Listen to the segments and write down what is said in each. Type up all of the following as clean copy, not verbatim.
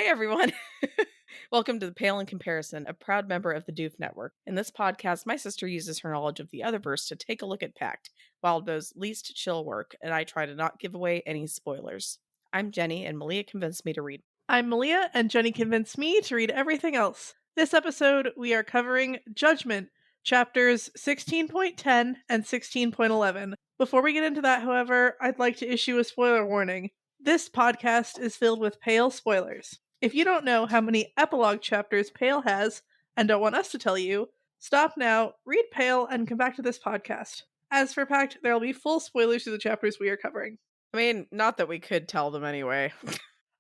everyone. Welcome to the Pale in Comparison, a proud member of the Doof Network. In this podcast, my sister uses her knowledge of the Otherverse to take a look at Pact, Wildbow's least chill work, and I try to not give away any spoilers. I'm Jenny, and Malia convinced me to read. I'm Malia, and Jenny convinced me to read everything else. This episode, we are covering Judgment, chapters 16.10 and 16.11. Before we get into that, however, I'd like to issue a spoiler warning. This podcast is filled with Pale spoilers. If you don't know how many epilogue chapters Pale has, and don't want us to tell you, stop now, read Pale, and come back to this podcast. As for Pact, there will be full spoilers to the chapters we are covering. I mean, not that we could tell them anyway.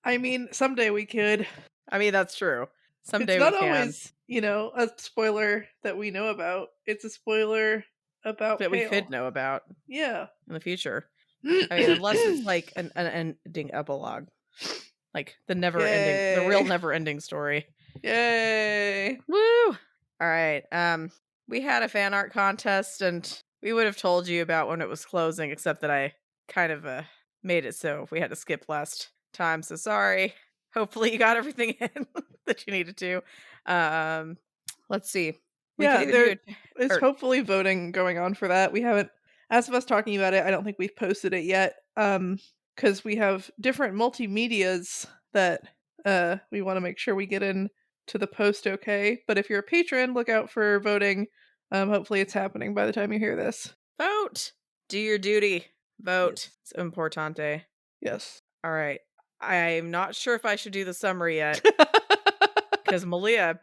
I mean, someday we could. I mean, that's true. Someday it's not we can. Always, a spoiler that we know about. It's a spoiler about that Pale. we could know about. Yeah. In the future. I mean, unless it's like an ending epilogue. Like the the real never-ending story. Yay! Woo! Alright, we had a fan art contest, and we would have told you about when it was closing, except that I kind of made it so we had to skip last time, so sorry. Hopefully you got everything in that you needed to. Let's see. There's hopefully voting going on for that. We haven't, as of us talking about it, I don't think we've posted it yet, because we have different multimedias that we want to make sure we get in to the post okay. But if you're a patron, look out for voting. Hopefully it's happening by the time you hear this. Vote! Do your duty. Vote. Yes. It's importante. Yes. Alright. I'm not sure if I should do the summary yet. Because Malia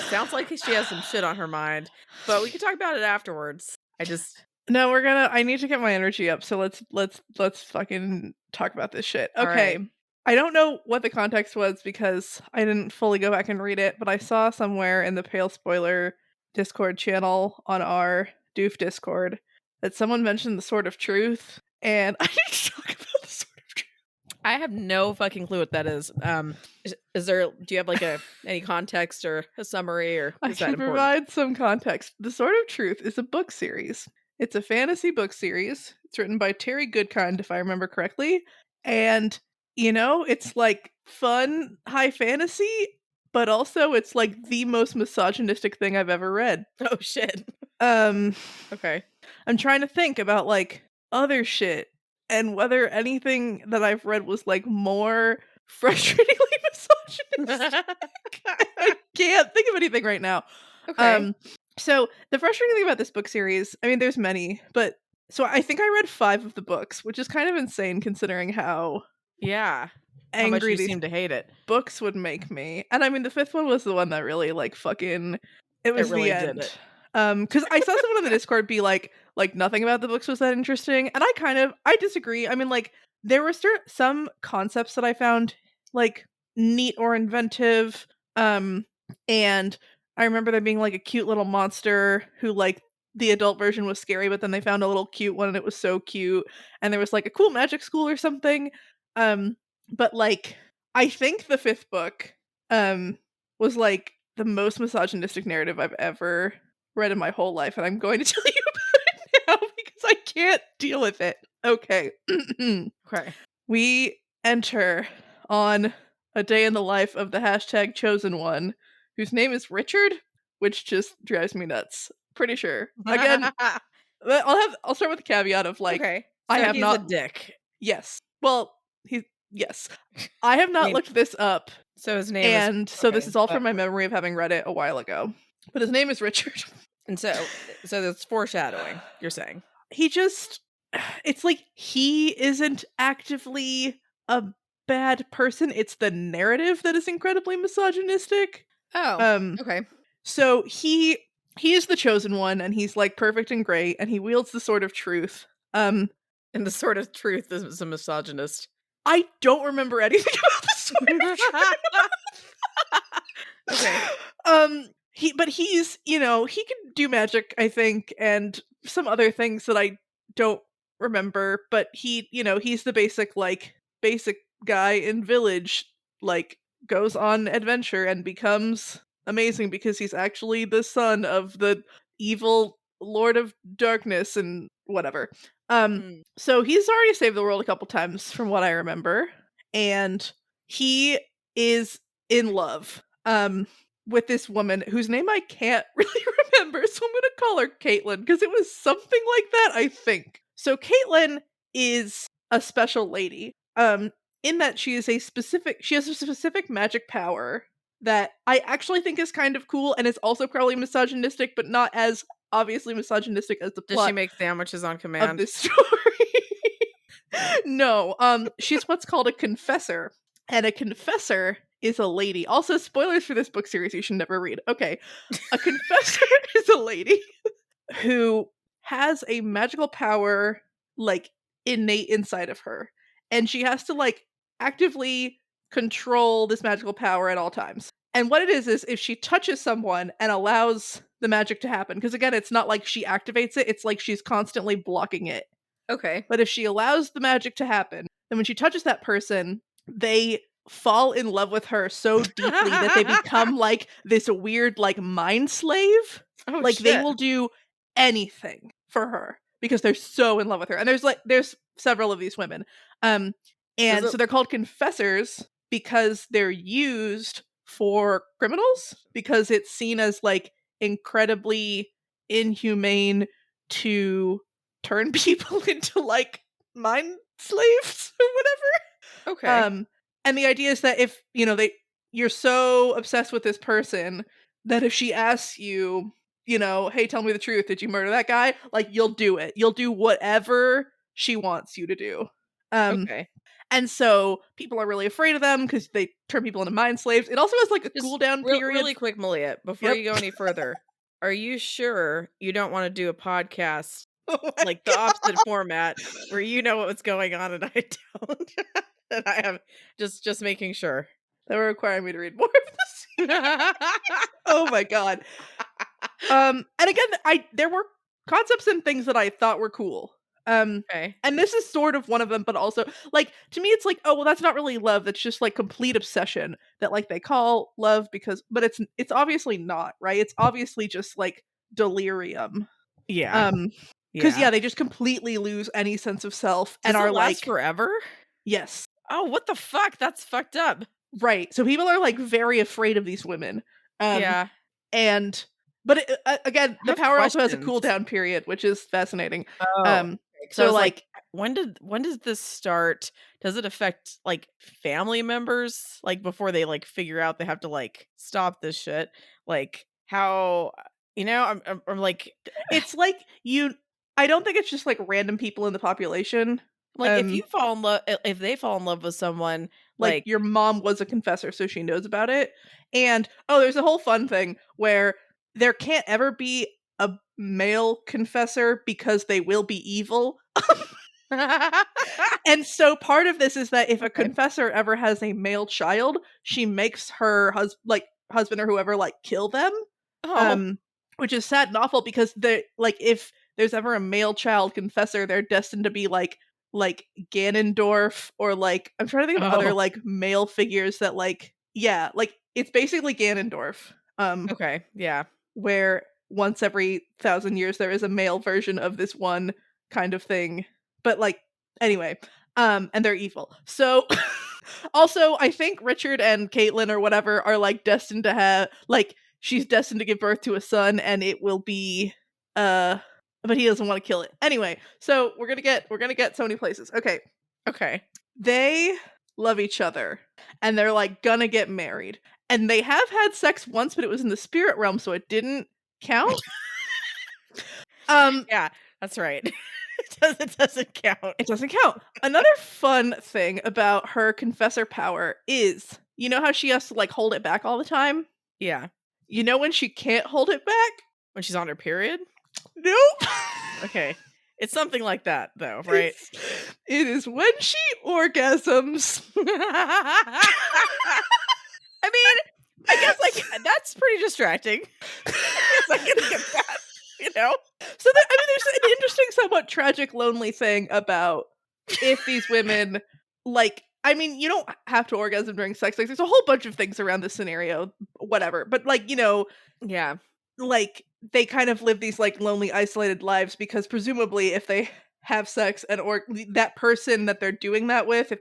sounds like she has some shit on her mind. But we can talk about it afterwards. No, I need to get my energy up, so let's fucking talk about this shit. Okay. Right. I don't know what the context was because I didn't fully go back and read it, but I saw somewhere in the Pale Spoiler Discord channel on our Doof Discord that someone mentioned the Sword of Truth, and I need to talk about the Sword of Truth. I have no fucking clue what that is. Is there? Do you have like any context or a summary, or is that important? Provide some context. The Sword of Truth is a book series. It's a fantasy book series. It's written by Terry Goodkind, if I remember correctly, and it's like fun high fantasy, but also it's like the most misogynistic thing I've ever read. Oh shit. Okay. I'm trying to think about like other shit and whether anything that I've read was like more frustratingly misogynistic. I can't think of anything right now. Okay. So the frustrating thing about this book series, I mean, there's many, but so I think I read 5 of the books, which is kind of insane considering how angry much you seem to hate it. Books would make me. And I mean, the 5th one was the one that really like fucking it was really the end. Did it. Because I saw someone on the Discord be like nothing about the books was that interesting, and I disagree. I mean, like there were some concepts that I found like neat or inventive, and I remember there being like a cute little monster who like the adult version was scary, but then they found a little cute one and it was so cute, and there was like a cool magic school or something. But like I think the 5th book was like the most misogynistic narrative I've ever read in my whole life, and I'm going to tell you about it now because I can't deal with it. Okay. Okay. We enter on a day in the life of the hashtag chosen one, whose name is Richard, which just drives me nuts. Pretty sure. Again, I'll start with the caveat of like, okay. So I have he's not a dick. Yes. Well, yes. I have not looked this up. So his name so this is all from my memory of having read it a while ago. But his name is Richard. And so that's foreshadowing, you're saying. It's like he isn't actively a bad person. It's the narrative that is incredibly misogynistic. Oh, okay. So he is the chosen one, and he's like perfect and great, and he wields the Sword of Truth. And the Sword of Truth is a misogynist. I don't remember anything about the Sword of Truth. Okay. He's, he can do magic, I think, and some other things that I don't remember, but he's the basic guy in village, like, goes on adventure and becomes amazing because he's actually the son of the evil Lord of Darkness and whatever. So he's already saved the world a couple times from what I remember, and he is in love with this woman whose name I can't really remember, so I'm gonna call her Caitlin because it was something like that, I think. So Caitlin is a special lady. In that she has a specific magic power that I actually think is kind of cool and is also probably misogynistic, but not as obviously misogynistic as the Does she plot make sandwiches on of command? this story. No, she's what's called a confessor, and a confessor is a lady. Also, spoilers for this book series you should never read. Okay, a confessor is a lady who has a magical power like innate inside of her, and she has to like actively control this magical power at all times. And what it is if she touches someone and allows the magic to happen, because again, it's not like she activates it, it's like she's constantly blocking it. Okay. But if she allows the magic to happen, then when she touches that person, they fall in love with her so deeply that they become like this weird like mind slave. Oh Like they shit. will do anything for her because they're so in love with her. And there's several of these women. Um Does and it so they're called confessors because they're used for criminals because it's seen as like incredibly inhumane to turn people into like mind slaves or whatever. okay. And the idea is that if you're so obsessed with this person that if she asks you, hey, tell me the truth, did you murder that guy? Like you'll do it. You'll do whatever she wants you to do. Um Okay. and so people are really afraid of them because they turn people into mind slaves. It also has like a Just cooldown period. really quick, Malia, before Yep. you go any further, are you sure you don't want to do a podcast Oh my like the god. opposite format where you know what's going on and I don't? And I have just making sure. They were requiring me to read more of this. Oh my god. And again, I there were concepts and things that I thought were cool. Okay. And this is sort of one of them, but also like to me, it's like, oh well, that's not really love. That's just like complete obsession that like they call love but it's obviously not, right? It's obviously just like delirium. Yeah. Um, because Yeah. yeah, they just completely lose any sense of self and Does it are last like, forever? yes, Oh, what the fuck? That's fucked up. right. So people are like very afraid of these women. Um, Yeah. and but again, I the have power also has a questions. cooldown period, which is fascinating. Oh, Um, because I so was like, like when does this start? Does it affect like family members like before they like figure out they have to like stop this shit? Like how I'm like it's like I don't think it's just like random people in the population. if you Um, fall in love if they fall in love with someone like like your mom was a confessor, so she knows about it. And oh, there's a whole fun thing where there can't ever be a male confessor because they will be evil. And so part of this is that if a okay. confessor ever has a male child, she makes her husband or whoever like kill them. Oh. Um, which is sad and awful because they like if there's ever a male child confessor, they're destined to be like Ganondorf or like I'm trying to think of other Oh. like male figures that like yeah, like it's basically Ganondorf. Okay. Yeah. Where once every 1,000 years there is a male version of this one kind of thing. But like anyway, and they're evil. So also I think Richard and Caitlin or whatever are like destined to have like she's destined to give birth to a son and it will be uh but he doesn't want to kill it. Anyway, so we're gonna get so many places. Okay. Okay. They love each other and they're like gonna get married. And they have had sex once, but it was in the spirit realm, so it didn't count. Um, Yeah, that's right. It doesn't count. it doesn't count. Another fun thing about her confessor power is you know how she has to like hold it back all the time? Yeah. You know when she can't hold it back? When she's on her period? Nope. Okay. It's something like that though, right? It is when she orgasms. I mean, I guess like that's pretty distracting. I guess I can get that, you know? So that, I mean, there's an interesting, somewhat tragic, lonely thing about if these women, like, I mean, you don't have to orgasm during sex. Like, there's a whole bunch of things around this scenario, whatever. But like, Yeah. like they kind of live these like lonely, isolated lives because presumably, if they have sex and or that person that they're doing that with, if,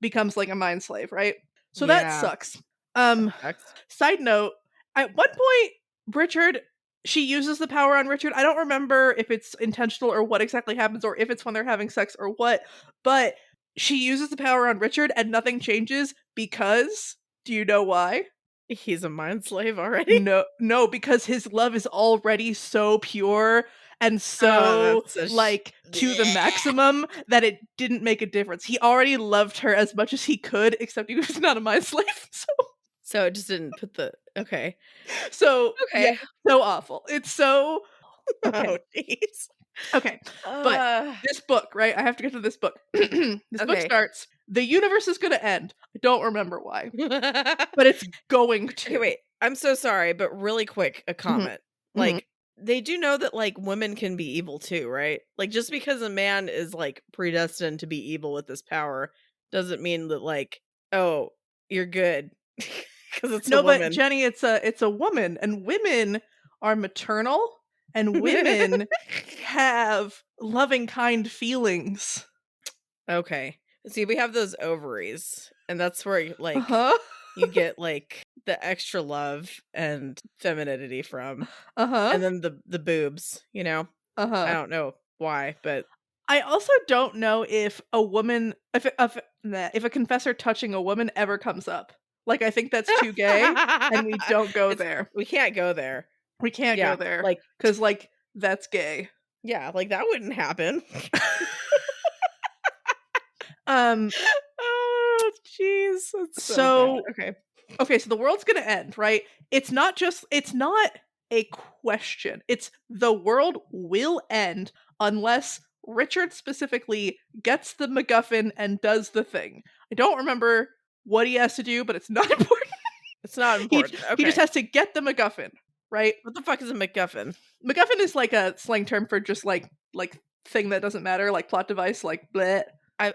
becomes like a mind slave, right? So that Yeah. sucks. Um, Sucks. Side note, at one point, Richard, she uses the power on Richard. I don't remember if it's intentional or what exactly happens, or if it's when they're having sex or what, but she uses the power on Richard and nothing changes because, do you know why? He's a mind slave already? No, because his love is already so pure and Oh, so, that's a like, to the bleh. maximum that it didn't make a difference. He already loved her as much as he could, except he was not a mind slave, So it just didn't put the okay. yeah, Okay. so awful. It's so Oh, okay, jeez. okay. But Uh, this book, right? I have to get to this book. This book okay. starts, "The universe is gonna end." I don't remember why, but it's going Okay, to. wait. I'm so sorry, but really quick, a Mhm, comment. mhm. Like, they do know that, like, women can be evil too, right? Like, just because a man is, like, predestined to be evil with this power doesn't mean that, like, oh, you're good because it's a No, but woman. Jenny, it's a woman, and women are maternal, and women have loving, kind feelings. Okay. See, we have those ovaries, and that's where, like, Uh-huh. you get, like, the extra love and femininity from, Uh-huh. and then the boobs, you know? I Uh-huh. don't know why, but I also don't know if a woman if a confessor touching a woman ever comes up. Like, I think that's too gay, and we don't go it's there. we can't go there. We can't go Yeah, there like because, like, that's gay. yeah, like, that wouldn't happen. Um, Oh, jeez, that's so bad. so Okay. okay, so the world's gonna end, right? It's not a question. It's the world will end unless Richard specifically gets the MacGuffin and does the thing. I don't remember what he has to do, but it's not important. It's not He important. he just Okay. has to get the MacGuffin, right? What the fuck is a MacGuffin? MacGuffin is like a slang term for just like thing that doesn't matter, like plot device, like bleh.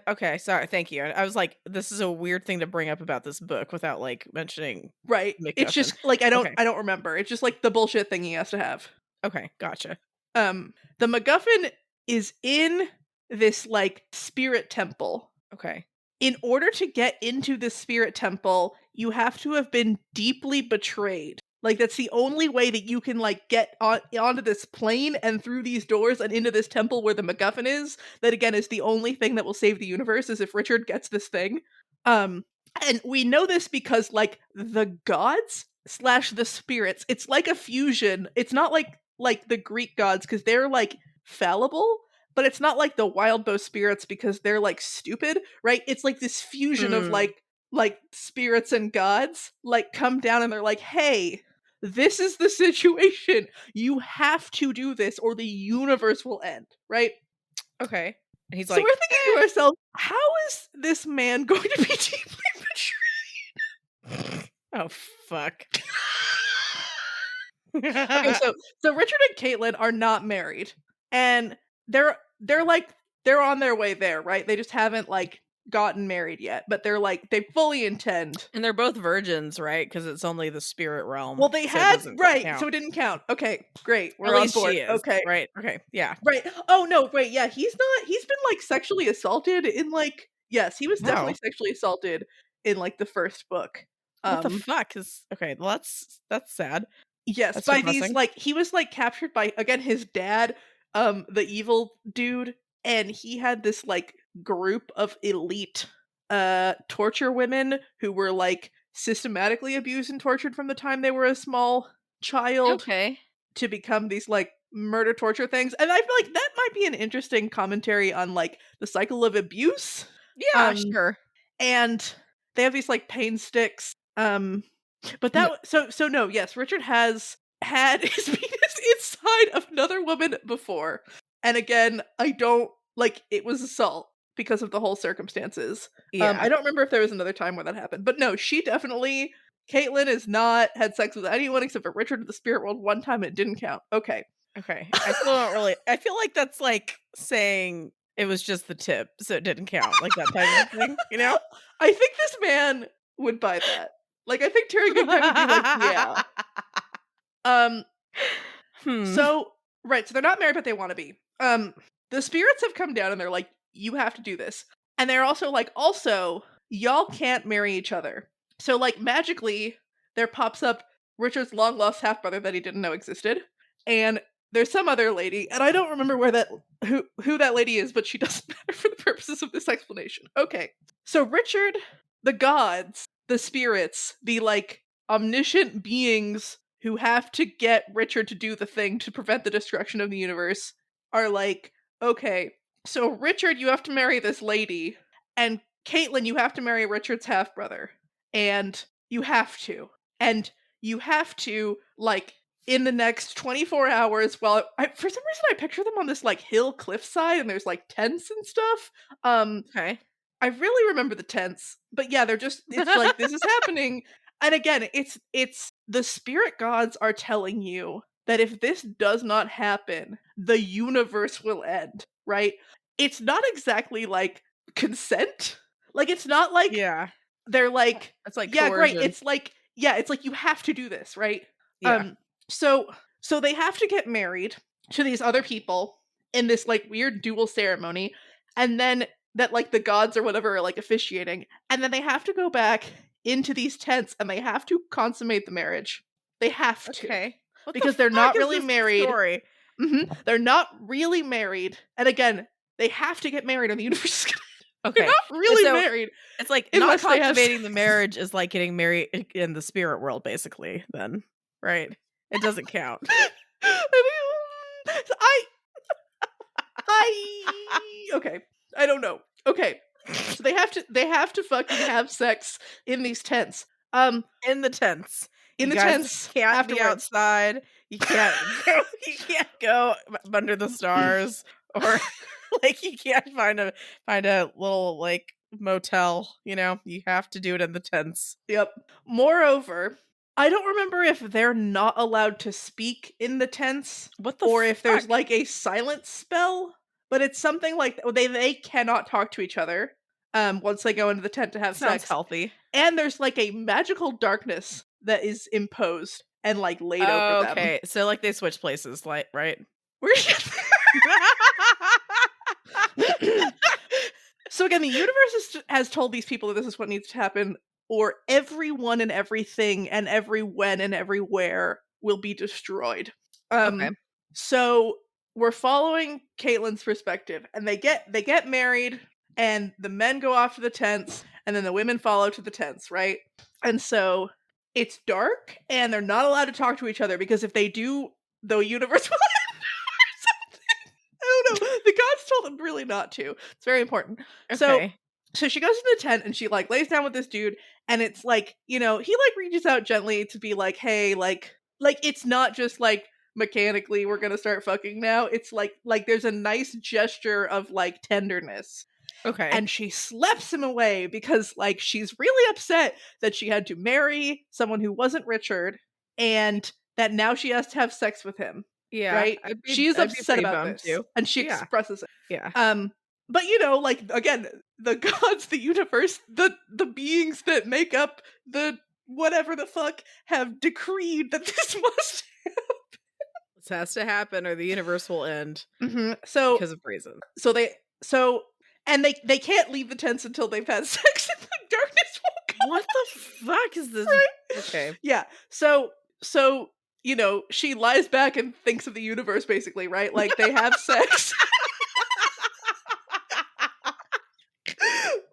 Okay, sorry, thank you. I was like, this is a weird thing to bring up about this book without, like, mentioning Right. It's MacGuffin. just like I don't Okay. I don't remember. It's just like the bullshit thing he has to have. Okay, gotcha. The MacGuffin is in this like spirit temple. Okay. In order to get into the spirit temple, you have to have been deeply betrayed. Like that's the only way that you can like get onto this plane and through these doors and into this temple where the MacGuffin is. That again is the only thing that will save the universe is if Richard gets this thing. Um and we know this because like the gods slash the spirits, it's like a fusion. It's not like the Greek gods because they're like fallible, but it's not like the wild bow spirits because they're like stupid, right? It's like this fusion of Mm, like spirits and gods like come down and they're like, "Hey, this is the situation. You have to do this or the universe will end," right? okay. And he's So we're like, thinking to ourselves, how is this man going to be deeply "Oh, fuck." betrayed? Okay, so Richard and Caitlin are not married, and they're like they're on their way there, right? They just haven't like gotten married yet, but they're like they fully intend. And they're both virgins, right? Because it's only the spirit Well, realm, they so it had doesn't right, so count. it didn't count. Okay, great, At we're on least she board. is, Okay, right? Okay, yeah. right. Oh no, wait, yeah, he's not. He's been like sexually assaulted in like yes, he was definitely Wow. sexually assaulted in like the first book. What the Um, fuck is okay, well, that's sad. Yes, That's by these depressing. like he was like captured by again his dad, the evil dude, and he had this like group of elite torture women who were like systematically abused and tortured from the time they were a small child Okay. to become these like murder torture things. And I feel like that might be an interesting commentary on like the cycle of abuse. Yeah, Um sure. and they have these like pain sticks. But No. so no, yes, Richard has had his penis inside of another woman before. And again, I don't like it was assault because of the whole circumstances. Yeah. I don't remember if there was another time where that happened. But no, she definitely Caitlin has not had sex with anyone except for Richard of the spirit world one time and it didn't count. Okay. Okay. I still don't really I feel like that's like saying it was just the tip, so it didn't count, like that type of thing, you know? I think this man would buy that. Like I think Terry Goodkind would be like, yeah. Um Hmm. So right, so they're not married, but they want to be. The spirits have come down and they're like, you have to do this. And they're also like, also, y'all can't marry each other. So, like, magically, there pops up Richard's long lost half brother that he didn't know existed, and there's some other lady, and I don't remember who that lady is, but she doesn't matter for the purposes of this explanation. Okay, so Richard, the gods, the spirits, the like omniscient beings who have to get Richard to do the thing to prevent the destruction of the universe are like, okay, so Richard, you have to marry this lady, and Caitlin, you have to marry Richard's half brother, and you have to, and you have to like in the next 24 hours. Well, for some reason I picture them on this like hill cliffside, and there's like tents and stuff. Okay. I really remember the tents, but yeah, they're just it's like this is happening. And again, it's the spirit gods are telling you that if this does not happen, the universe will end, right? It's not exactly like consent. Like it's not like Yeah. they're like, It's like yeah, great. coercion. It's like, yeah, it's like you have to do this, right? Yeah. Um so so they have to get married to these other people in this like weird dual ceremony, and then that like the gods or whatever are like officiating, and then they have to go back into these tents and they have to consummate the marriage. They have to, Okay. What the because they're fuck not is really this married. story? They're not really married. And again, they have to get married or the universe is gonna they're Okay. not really So married it's like not unless they have consummating the marriage is like getting married in the spirit world, basically, then. Right? It doesn't count. I okay. I don't know. Okay. So they have to fucking have sex in these tents. In the tents. In You the guys tents can't be afterwards. outside. You can't go under the stars, or like you can't find a little like motel, you know? You have to do it in the tents. Yep. Moreover, I don't remember if they're not allowed to speak in the tents What the or if there's fuck? like a silence spell, but it's something like they cannot talk to each other once they go into the tent to have Sounds sex. healthy. And there's like a magical darkness that is imposed and like laid over them. Okay. So like they switch places, like, right? We're So again, the universe has told these people that this is what needs to happen, or everyone and everything and every when and everywhere will be destroyed. Okay. So we're following Caitlin's perspective, and they get married, and the men go off to the tents, and then the women follow to the tents, right? And so it's dark, and they're not allowed to talk to each other because if they do, the universe will end or something. I don't know. The gods told them really not to. It's very important. So Okay. so she goes to the tent and she like lays down with this dude, and it's like, he like reaches out gently to be like, hey, like it's not just like mechanically we're gonna start fucking now. It's like there's a nice gesture of like tenderness. Okay. And she slaps him away because like she's really upset that she had to marry someone who wasn't Richard, and that now she has to have sex with him. Yeah. Right? She's I'd be upset pretty about bummed this too. and she Yeah. expresses it. Yeah. But like again, the gods, the universe, the beings that make up the whatever the fuck have decreed that this must. This has to happen or the universe will end So because of reason. so they so and they can't leave the tents until they've had sex, and the darkness won't come. What the fuck is this? Right? Okay. Yeah. So she lies back and thinks of the universe basically, right? Like they have sex.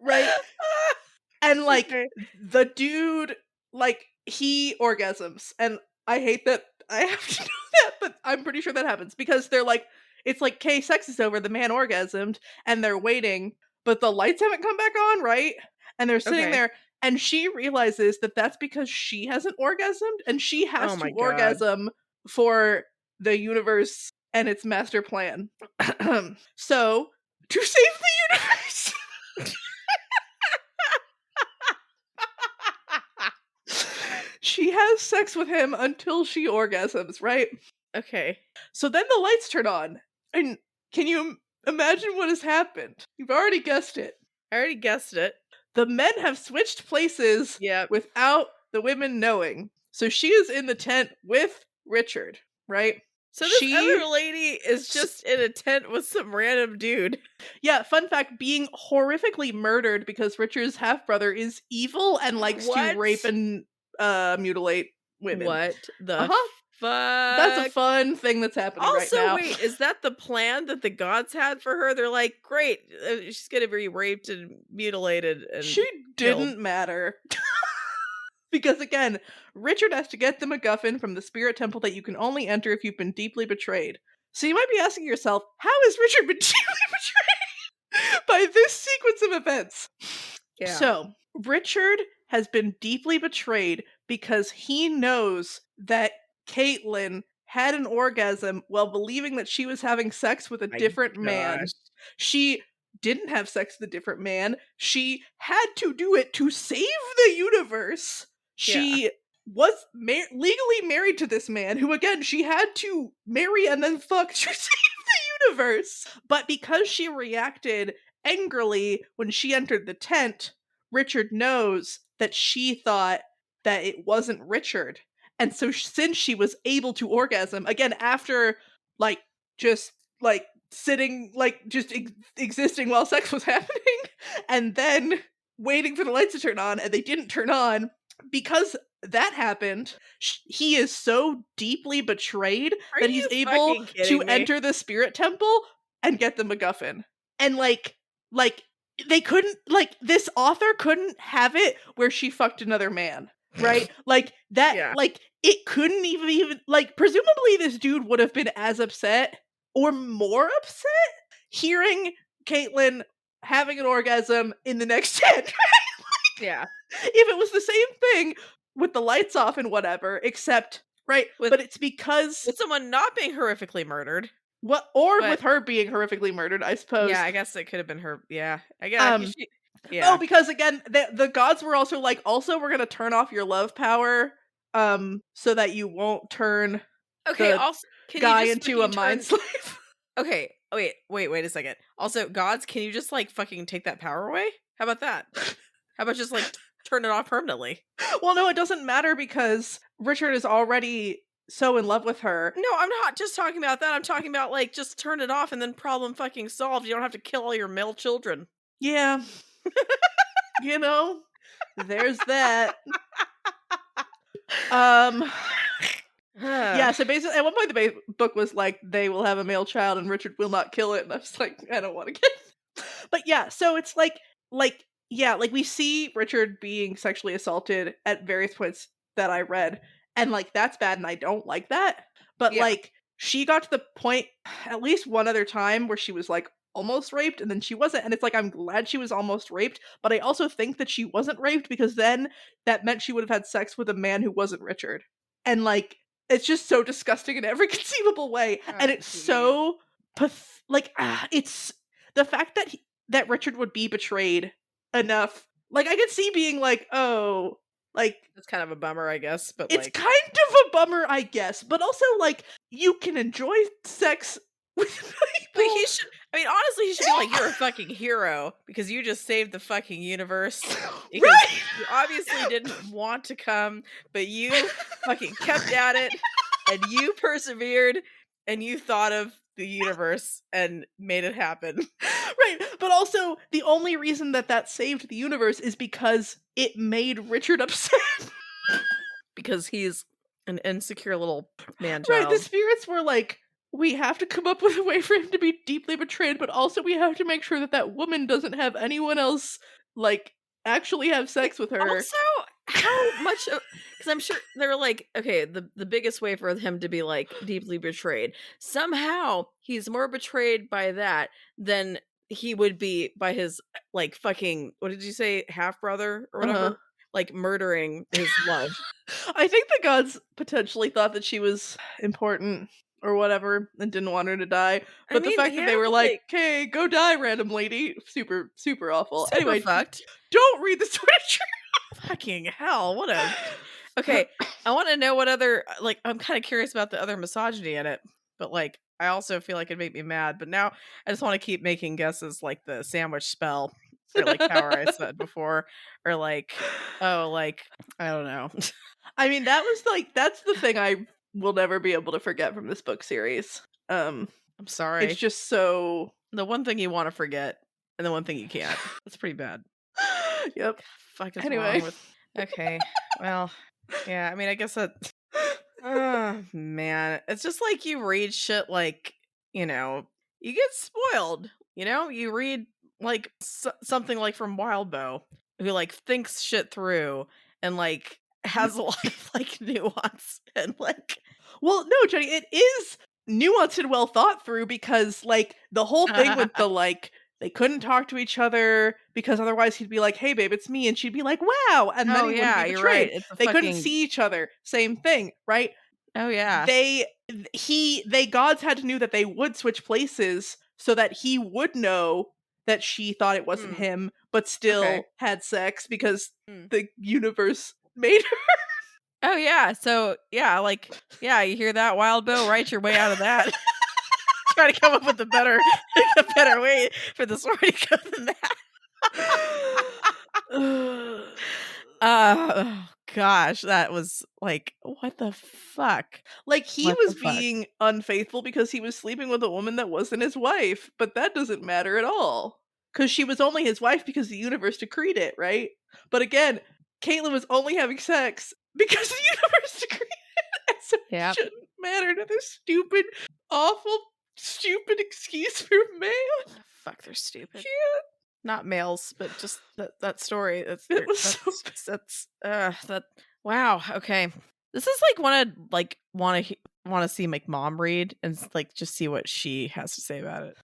Right? And like Okay. the dude, like he orgasms, and I hate that I have to know that, but I'm pretty sure that happens because they're like, it's like, okay, sex is over, the man orgasmed, and they're waiting, but the lights haven't come back on, right? And they're sitting Okay. there, and she realizes that that's because she hasn't orgasmed, and she has Oh to my god. orgasm for the universe and its master plan. So, to save the universe. She has sex with him until she orgasms, right? Okay. So then the lights turn on. And can you imagine what has happened? You've already guessed it. I already guessed it. The men have switched places Yep. without the women knowing. So she is in the tent with Richard, right? So this She other lady is just in a tent with some random dude. Yeah, fun fact, being horrifically murdered because Richard's half-brother is evil and likes to What? rape and, mutilate women. What the Uh-huh. That's a fuck? fun thing that's happening right Also, now. wait, is that the plan that the gods had for her? They're like, great, she's gonna be raped and mutilated and She killed. didn't matter. Because again, Richard has to get the MacGuffin from the spirit temple that you can only enter if you've been deeply betrayed. So you might be asking yourself, how has Richard been deeply betrayed by this sequence of events? Yeah. So, Richard has been deeply betrayed because he knows that Caitlin had an orgasm while believing that she was having sex with a My different gosh. man. She didn't have sex with a different man. She had to do it to save the universe. Yeah. She was legally married to this man who, again, she had to marry and then fuck to save the universe. But because she reacted angrily when she entered the tent, Richard knows that she thought that it wasn't Richard. And so since she was able to orgasm, again, after like just like sitting, like just existing while sex was happening, and then waiting for the lights to turn on, and they didn't turn on, because that happened, he is so deeply betrayed Are that he's you able fucking to kidding me? enter the spirit temple and get the MacGuffin. And like they couldn't, like, this author couldn't have it where she fucked another man, right? Like that, Yeah. like it couldn't even like, presumably this dude would have been as upset or more upset hearing Caitlin having an orgasm in the next 10. Yeah. If it was the same thing with the lights off and whatever, except right, With but it's because someone not being horrifically murdered. what, or But with her being horrifically murdered, I yeah, suppose. I guess it could have been her. Yeah. Um She, Oh, yeah. because again, the gods were also like, also we're gonna turn off your love power, so that you won't turn Okay, the also, can you guy just into a fucking mind turn slave. okay, wait a second. Also, gods, can you just, like, fucking take that power away? How about that? How about just, like, turn it off permanently? Well, no, it doesn't matter because Richard is already so in love with her. No, I'm not just talking about that, I'm talking about, like, just turn it off and then problem fucking solved, you don't have to kill all your male children. Yeah, you know, there's that. Um, yeah. So basically, at one point, the book was like, they will have a male child, and Richard will not kill it. And I was like, I don't want to get. But yeah, so it's like yeah, like we see Richard being sexually assaulted at various points that I read, and like that's bad, and I don't like that. But Yeah. like she got to the point at least one other time where she was like almost raped, and then she wasn't, and it's like I'm glad she was almost raped, but I also think that she wasn't raped because then that meant she would have had sex with a man who wasn't Richard, and like it's just so disgusting in every conceivable way, Oh, and it's jeez. so it's the fact that that Richard would be betrayed enough. Like I could see being like, oh, like That's kind of a bummer, I guess, but, it's like, kind of a bummer, I guess, but also like you can enjoy sex with but people. he should, I mean, honestly, he should be like, "You're a fucking hero because you just saved the fucking universe because Right? you obviously didn't want to come, but you fucking kept at it and you persevered and you thought of the universe and made it happen Right. But also the only reason that that saved the universe is because it made Richard upset. because he's an insecure little man Right, the child." spirits were like, we have to come up with a way for him to be deeply betrayed, but also we have to make sure that that woman doesn't have anyone else, like, actually have Wait, sex with her. also, how much? Because I'm sure they were like, okay, the biggest way for him to be like deeply betrayed. Somehow he's more betrayed by that than he would be by his like fucking, what did you say, half brother or Uh-huh. whatever, like murdering his love. I think the gods potentially thought that she was important or whatever and didn't want her to die. I But the mean, fact that yeah, they were but like, like okay, go die, random lady, super, super awful. super Anyway, fucked. don't read the Sword of Fucking hell, what a Truth. okay. I want to know what other like I'm kind of curious about the other misogyny in it, but like I also feel like it'd make me mad. But now I just want to keep making guesses like the sandwich spell or like power I said before, or like oh like I don't know. I mean, that was like, that's the thing I will never be able to forget from this book series. I'm It's sorry. just so The one thing you want to forget and the one thing you can't. That's pretty bad. Yep. Fuck is wrong Anyway. with. Okay. Well, yeah, I mean, I guess that. Oh, man. It's just like you read shit like, you get spoiled. You read like something like from Wildbow, who like thinks shit through and like has a lot of like nuance and like. Well, no, Jenny, it is nuanced and well thought through because, like, the whole thing with the, like, they couldn't talk to each other because otherwise he'd be like, "Hey, babe, it's me," and she'd be like, "Wow," and then Oh he wouldn't yeah, be you're right. betrayed. It's a They couldn't fucking. see each other. Same thing, right? Oh yeah. They gods had to knew that they would switch places so that he would know that she thought it wasn't Hmm. him, but Okay. still had sex because Hmm. the universe made her. Oh yeah. So yeah, like yeah, you hear that, Wildbow? Write your way out of that. Try to come up with a better way for the story to go than that. Oh gosh, that was like, what the fuck? Like, he What the was fuck? being unfaithful because he was sleeping with a woman that wasn't his wife, but that doesn't matter at all. Because she was only his wife because the universe decreed it, right? But again, Caitlin was only having sex because the universe decreed it, so it Yep. shouldn't matter to this stupid, awful, stupid excuse for man. Oh, fuck, they're stupid. Yeah, Not males, but just that story. it was so bad. That wow. Okay, this is like want to see like mom read and like just see what she has to say about it.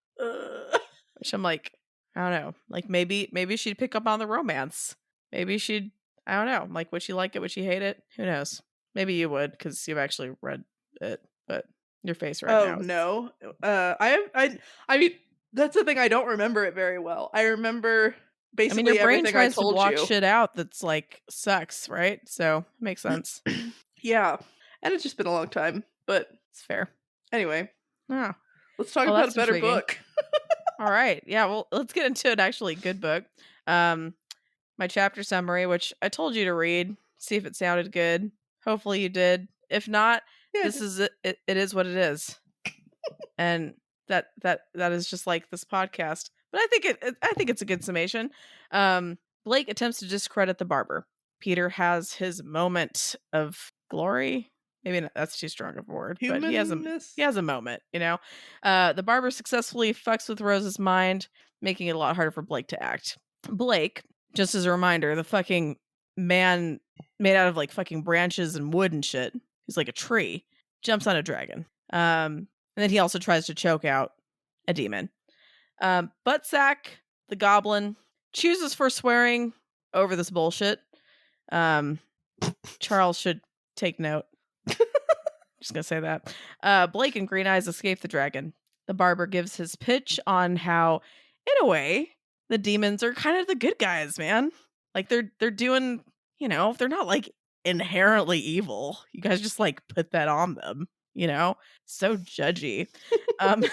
Which I'm like, I don't know. Like maybe she'd pick up on the romance. Maybe she'd. I don't know. Like, would she like it? Would she hate it? Who knows? Maybe you would because you've actually read it. But your face right Oh now. no. I mean, that's the thing, I don't remember it very well. I remember I mean, your basically brain everything I tries to told block you. shit out that's like sucks, right? So it makes sense. Yeah. And it's just been a long time. But It's fair. anyway, Oh, let's talk well, about a that's better intriguing. book. All right. Yeah, well, let's get into an actually good book. Um, my chapter summary, which I told you to read, see if it sounded good. Hopefully you did. If not, Yeah, this is it. It is what it is. And that is just like this podcast. But I think it's a good summation. Blake attempts to discredit the barber. Peter has his moment of glory. Maybe not, that's too strong of a word, but humanness. he has a moment, the barber successfully fucks with Rose's mind, making it a lot harder for Blake to act. Blake, just as a reminder, the fucking man made out of like fucking branches and wood and shit. He's like a tree. Jumps on a dragon. And then he also tries to choke out a demon. Buttsack, the goblin, chooses for swearing over this bullshit. Charles should take note. Just gonna say that. Blake and Green Eyes escape the dragon. The barber gives his pitch on how, in a way, the demons are kind of the good guys, man. Like they're doing, they're not like inherently evil. You guys just like put that on them, So judgy. Um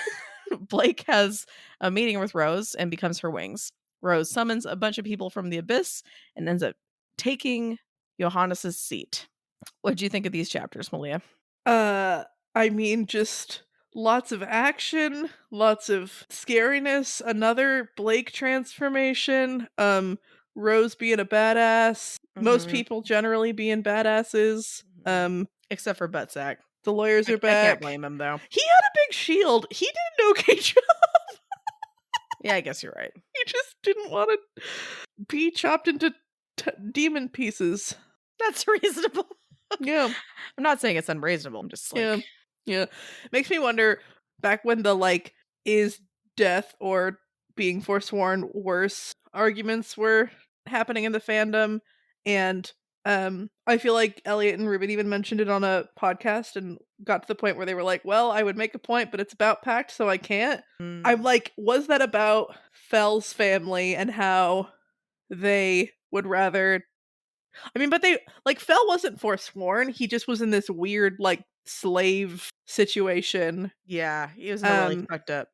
Blake has a meeting with Rose and becomes her wings. Rose summons a bunch of people from the abyss and ends up taking Johannes's seat. What did you think of these chapters, Malia? I mean, just lots of action, lots of scariness, another Blake transformation, Rose being a badass, most Mhm. people generally being badasses, Except for Buttsack. the lawyers are I can't back. blame him though. He had a big shield. He did an okay job. Yeah, I guess you're right. He just didn't want to be chopped into demon pieces. That's reasonable. Yeah. I'm not saying it's unreasonable. I'm just Yeah. like, Yeah. Makes me wonder, back when the like is death or being forsworn worse arguments were happening in the fandom, and I feel like Elliot and Ruben even mentioned it on a podcast and got to the point where they were like, well, I would make a point, but it's about Pact, so I can't. I'm like, was that about Fell's family and how they would rather, I mean, but they, like, Fell wasn't forsworn. He just was in this weird, like, slave situation. yeah, he was in a really Um, fucked up.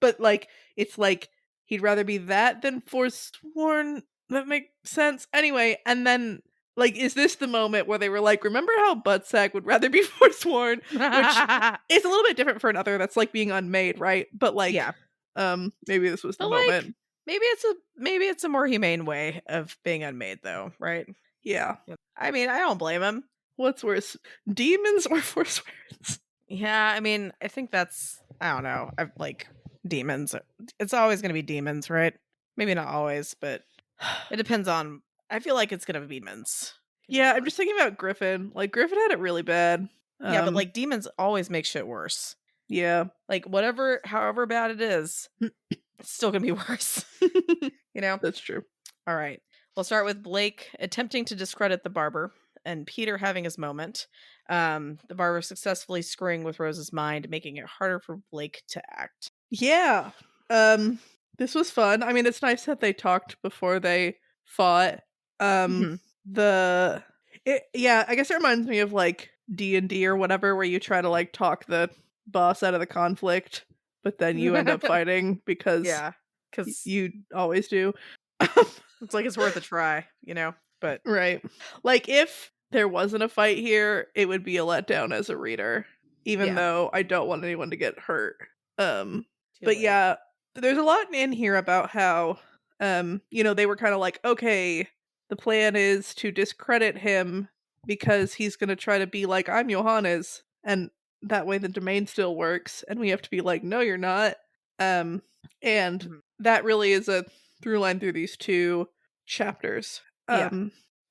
but, like, it's like he'd rather be that than forsworn. That makes sense. Anyway, and then Like, is this the moment where they were like, "Remember how Buttsack would rather be forsworn?" Which is a little bit different for another that's, like, being unmade, right? But, like, Yeah. maybe this was the But, like, moment. maybe it's a more humane way of being unmade though, right? Yeah. Yep. I mean, I don't blame him. What's worse, demons or forswearers? Yeah, I mean, I think that's I don't know. I like demons. It's always gonna be demons, right? Maybe not always, but it depends on I feel like it's gonna be demons. Gonna be Yeah, I'm worse. just thinking about Griffin. Like, Griffin had it really bad. Yeah, but Um, like demons always make shit worse. yeah. Like whatever however bad it is, it's still gonna be worse. You know? That's true. All right. We'll start with Blake attempting to discredit the barber and Peter having his moment. The barber successfully screwing with Rose's mind, making it harder for Blake to act. Yeah. Um, this was fun. I mean, it's nice that they talked before they fought. Um, Mhm. yeah, I guess it reminds me of like D&D or whatever where you try to like talk the boss out of the conflict, but then you end up fighting because Yeah, because you always do. it's like it's worth a try, you know? But Right. Like, if there wasn't a fight here, it would be a letdown as a reader, even yeah, though I don't want anyone to get hurt. Um, too but late. yeah, there's a lot in here about how, they were kind of like, okay, the plan is to discredit him because he's going to try to be like, I'm Johannes, and that way the domain still works, and we have to be like, no, you're not. Um, and Mhm. that really is a through line through these two chapters. Yeah,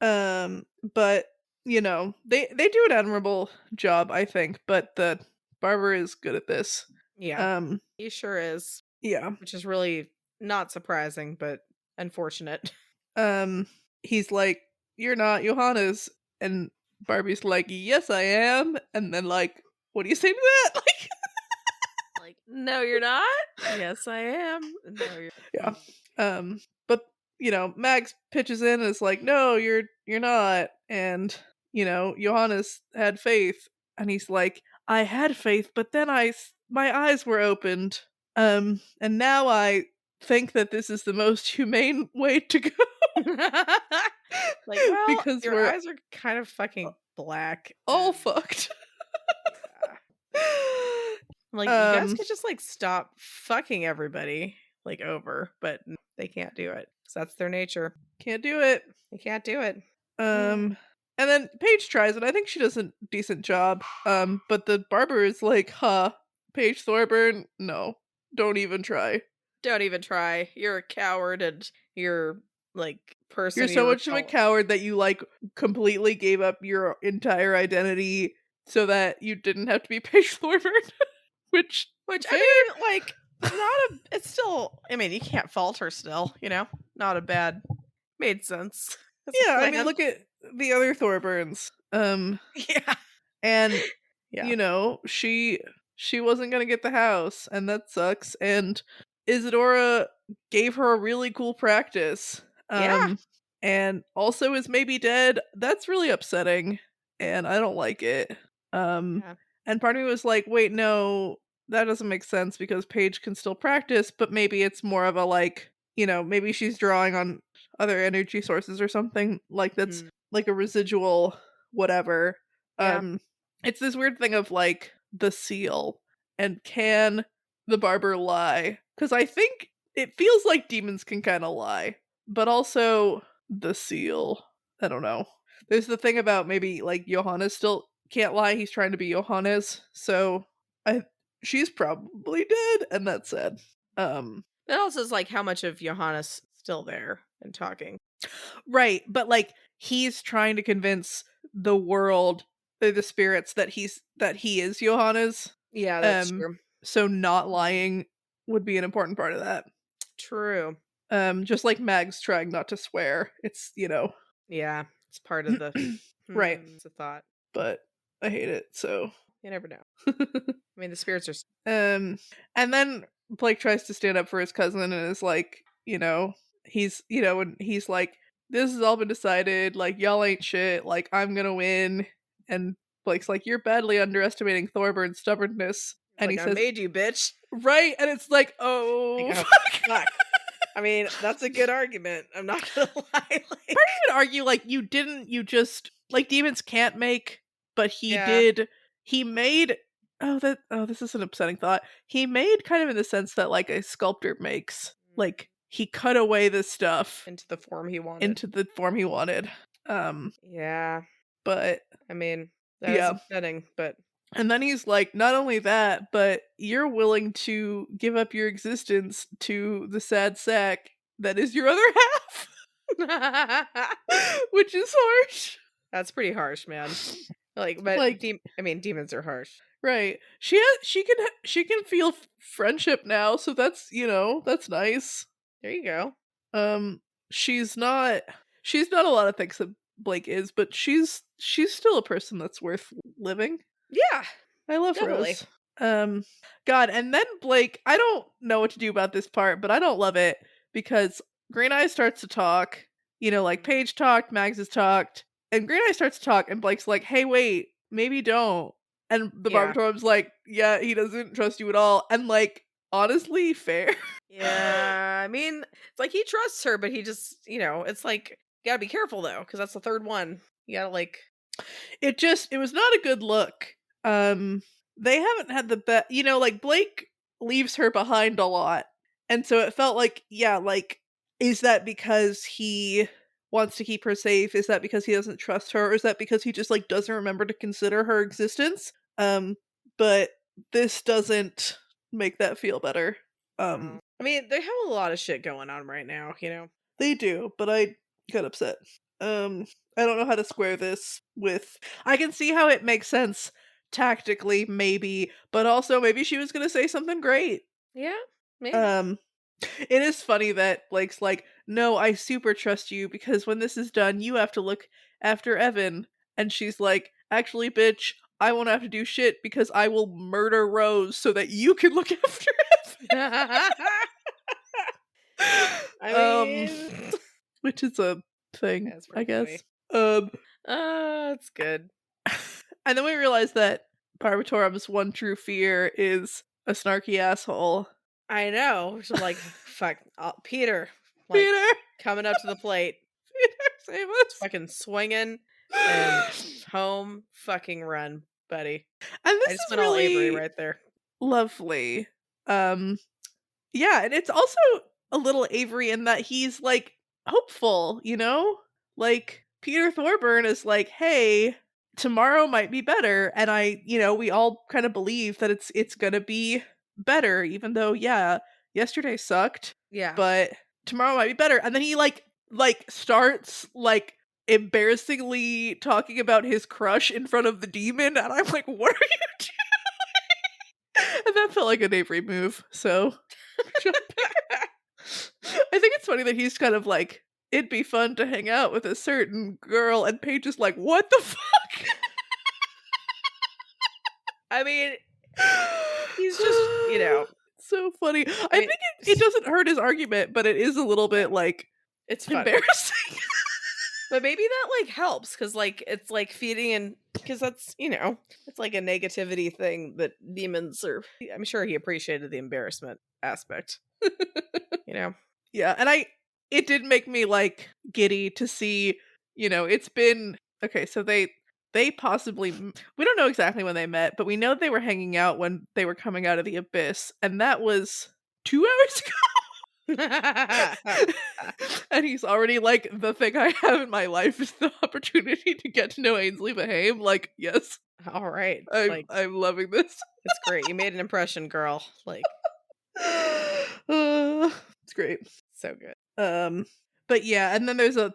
Um, but they do an admirable job, I think, but the barber is good at this. yeah, Um, he sure is, yeah. which is really not surprising, but unfortunate. Um, he's like, "You're not Johannes," and Barbie's like, "Yes, I am." And then like, "What do you say to that?" Like, Like, no, you're not. Yes, I am. No, you're. yeah. Mm. But Max pitches in and is like, "No, you're not." And Johannes had faith, and he's like, "I had faith, but then my eyes were opened, and now I think that this is the most humane way to go Like, well, because your we're eyes are kind of fucking black, all and fucked." yeah. Like, you guys um, could just like stop fucking everybody like over, but they can't do it because that's their nature. can't do it. They can't do it. Um, and then Paige tries, and I think she does a decent job. But the barber is like, "Huh, Paige Thorburn, no, don't even try. Don't even try. You're a coward, and you're like You're person so you much of a repel. coward that you like completely gave up your entire identity so that you didn't have to be Paige Thorburn." Which Which I fair? mean, like, not a. It's still. I mean, you can't fault her. Still, not a bad. Made sense as a Yeah, I mean, plan. look at the other Thorburns. Yeah, And yeah, she wasn't gonna get the house, and that sucks. And Isadora gave her a really cool practice. yeah, And also is maybe dead. That's really upsetting, and I don't like it. Um, yeah. and part of me was like, wait, no, that doesn't make sense because Paige can still practice, but maybe it's more of a like, maybe she's drawing on other energy sources or something like that's Mhm. like a residual whatever. Yeah, um it's this weird thing of like the seal, and can the barber lie? Because I think it feels like demons can kind of lie, but also the seal, I don't know. There's the thing about maybe like Johannes still can't lie, he's trying to be Johannes, so I she's probably dead, and that's sad. um that also is like how much of Johannes still there and talking. Right, but like he's trying to convince the world, the spirits, that he is Johannes. Yeah, that's Um true. so not lying would be an important part of that. True. Just like Mag's trying not to swear. It's, Yeah, it's part of the. right, It's a thought. but I hate it, so You never know. I mean, the spirits are. um and then Blake tries to stand up for his cousin and is like, and he's like, this has all been decided, like y'all ain't shit, like I'm gonna win. And Blake's like, you're badly underestimating Thorburns' stubbornness. It's And like he I says, made you, bitch. right, and it's like, Like, oh oh fuck. fuck. I mean, that's a good argument. I'm not gonna lie. Part of me would argue, like, you just like, demons can't make, but he Yeah, did he made this is an upsetting thought. He made kind of in the sense that, like, a sculptor makes. Like, he cut away the stuff into the form he wanted. into the form he wanted. Um, Yeah, but I mean, that is yeah. upsetting, but And then he's like, "Not only that, but you're willing to give up your existence to the sad sack that is your other half," which is harsh. that's pretty harsh, man. Like, but Like, I mean, demons are harsh. right. She can feel friendship now, so that's, that's nice. There you go. Um, she's not she's not a lot of things that Blake is, but she's still a person that's worth living. Yeah, I love definitely. Rose. Um, God, and then Blake, I don't know what to do about this part, but I don't love it because Green Eye starts to talk, like Paige talked, Mags has talked, and Green Eye starts to talk, and Blake's like, "Hey, wait, maybe don't." And the Yeah. Barbatorum's like, "Yeah, he doesn't trust you at all." And like, honestly, fair. Yeah, I mean, it's like he trusts her, but he just, it's like, you gotta be careful though, because that's the third one. You gotta, like, It was not a good look. They haven't had the best, like Blake leaves her behind a lot. And so it felt like, yeah, like, is that because he wants to keep her safe? Is that because he doesn't trust her? Or is that because he just like doesn't remember to consider her existence? But this doesn't make that feel better. I mean, they have a lot of shit going on right now. They do, but I got upset. I don't know how to square this with. I can see how it makes sense tactically, maybe, but also maybe she was gonna say something great. Yeah, maybe. Um, it is funny that Blake's like, "No, I super trust you because when this is done, you have to look after Evan," and she's like, "Actually, bitch, I won't have to do shit because I will murder Rose so that you can look after I Evan." mean, Which is a thing, that's I pretty guess. funny. Um, It's good. and then we realize that Barbatorum's one true fear is a snarky asshole. I know. So I'm like, fuck, Peter, like, Peter! coming up to the plate, Peter, save us! fucking swinging, and home fucking run, buddy. And I this just is went all Avery really right there. lovely. Um, yeah, and it's also a little Avery in that he's, like, hopeful, you know? Like, Peter Thorburn is like, "Hey, tomorrow might be better," and we all kind of believe that it's gonna be better, even though, yeah, yesterday sucked, Yeah. but tomorrow might be better, and then he, starts, embarrassingly talking about his crush in front of the demon, and I'm like, "What are you doing?" And that felt like an Avery move, so I think it's funny that he's kind of like, "It'd be fun to hang out with a certain girl," and Paige is like, "What the fuck?" I mean, he's just. So funny. I I mean, think it doesn't hurt his argument, but it is a little bit, no, it's funny. embarrassing. But maybe that, like, helps because, like, it's, like, feeding in because it's, like, a negativity thing that demons are I'm sure he appreciated the embarrassment aspect, you know? Yeah, and it did make me, giddy to see, it's been okay, so they possibly we don't know exactly when they met, but we know they were hanging out when they were coming out of the abyss, and that was 2 hours ago. And he's already like, "The thing I have in my life is the opportunity to get to know Ainsley Behaim." Like, yes, All right. Like, I'm loving this. it's great. You made an impression, girl. Like, It's great. so good. But yeah, and then there's a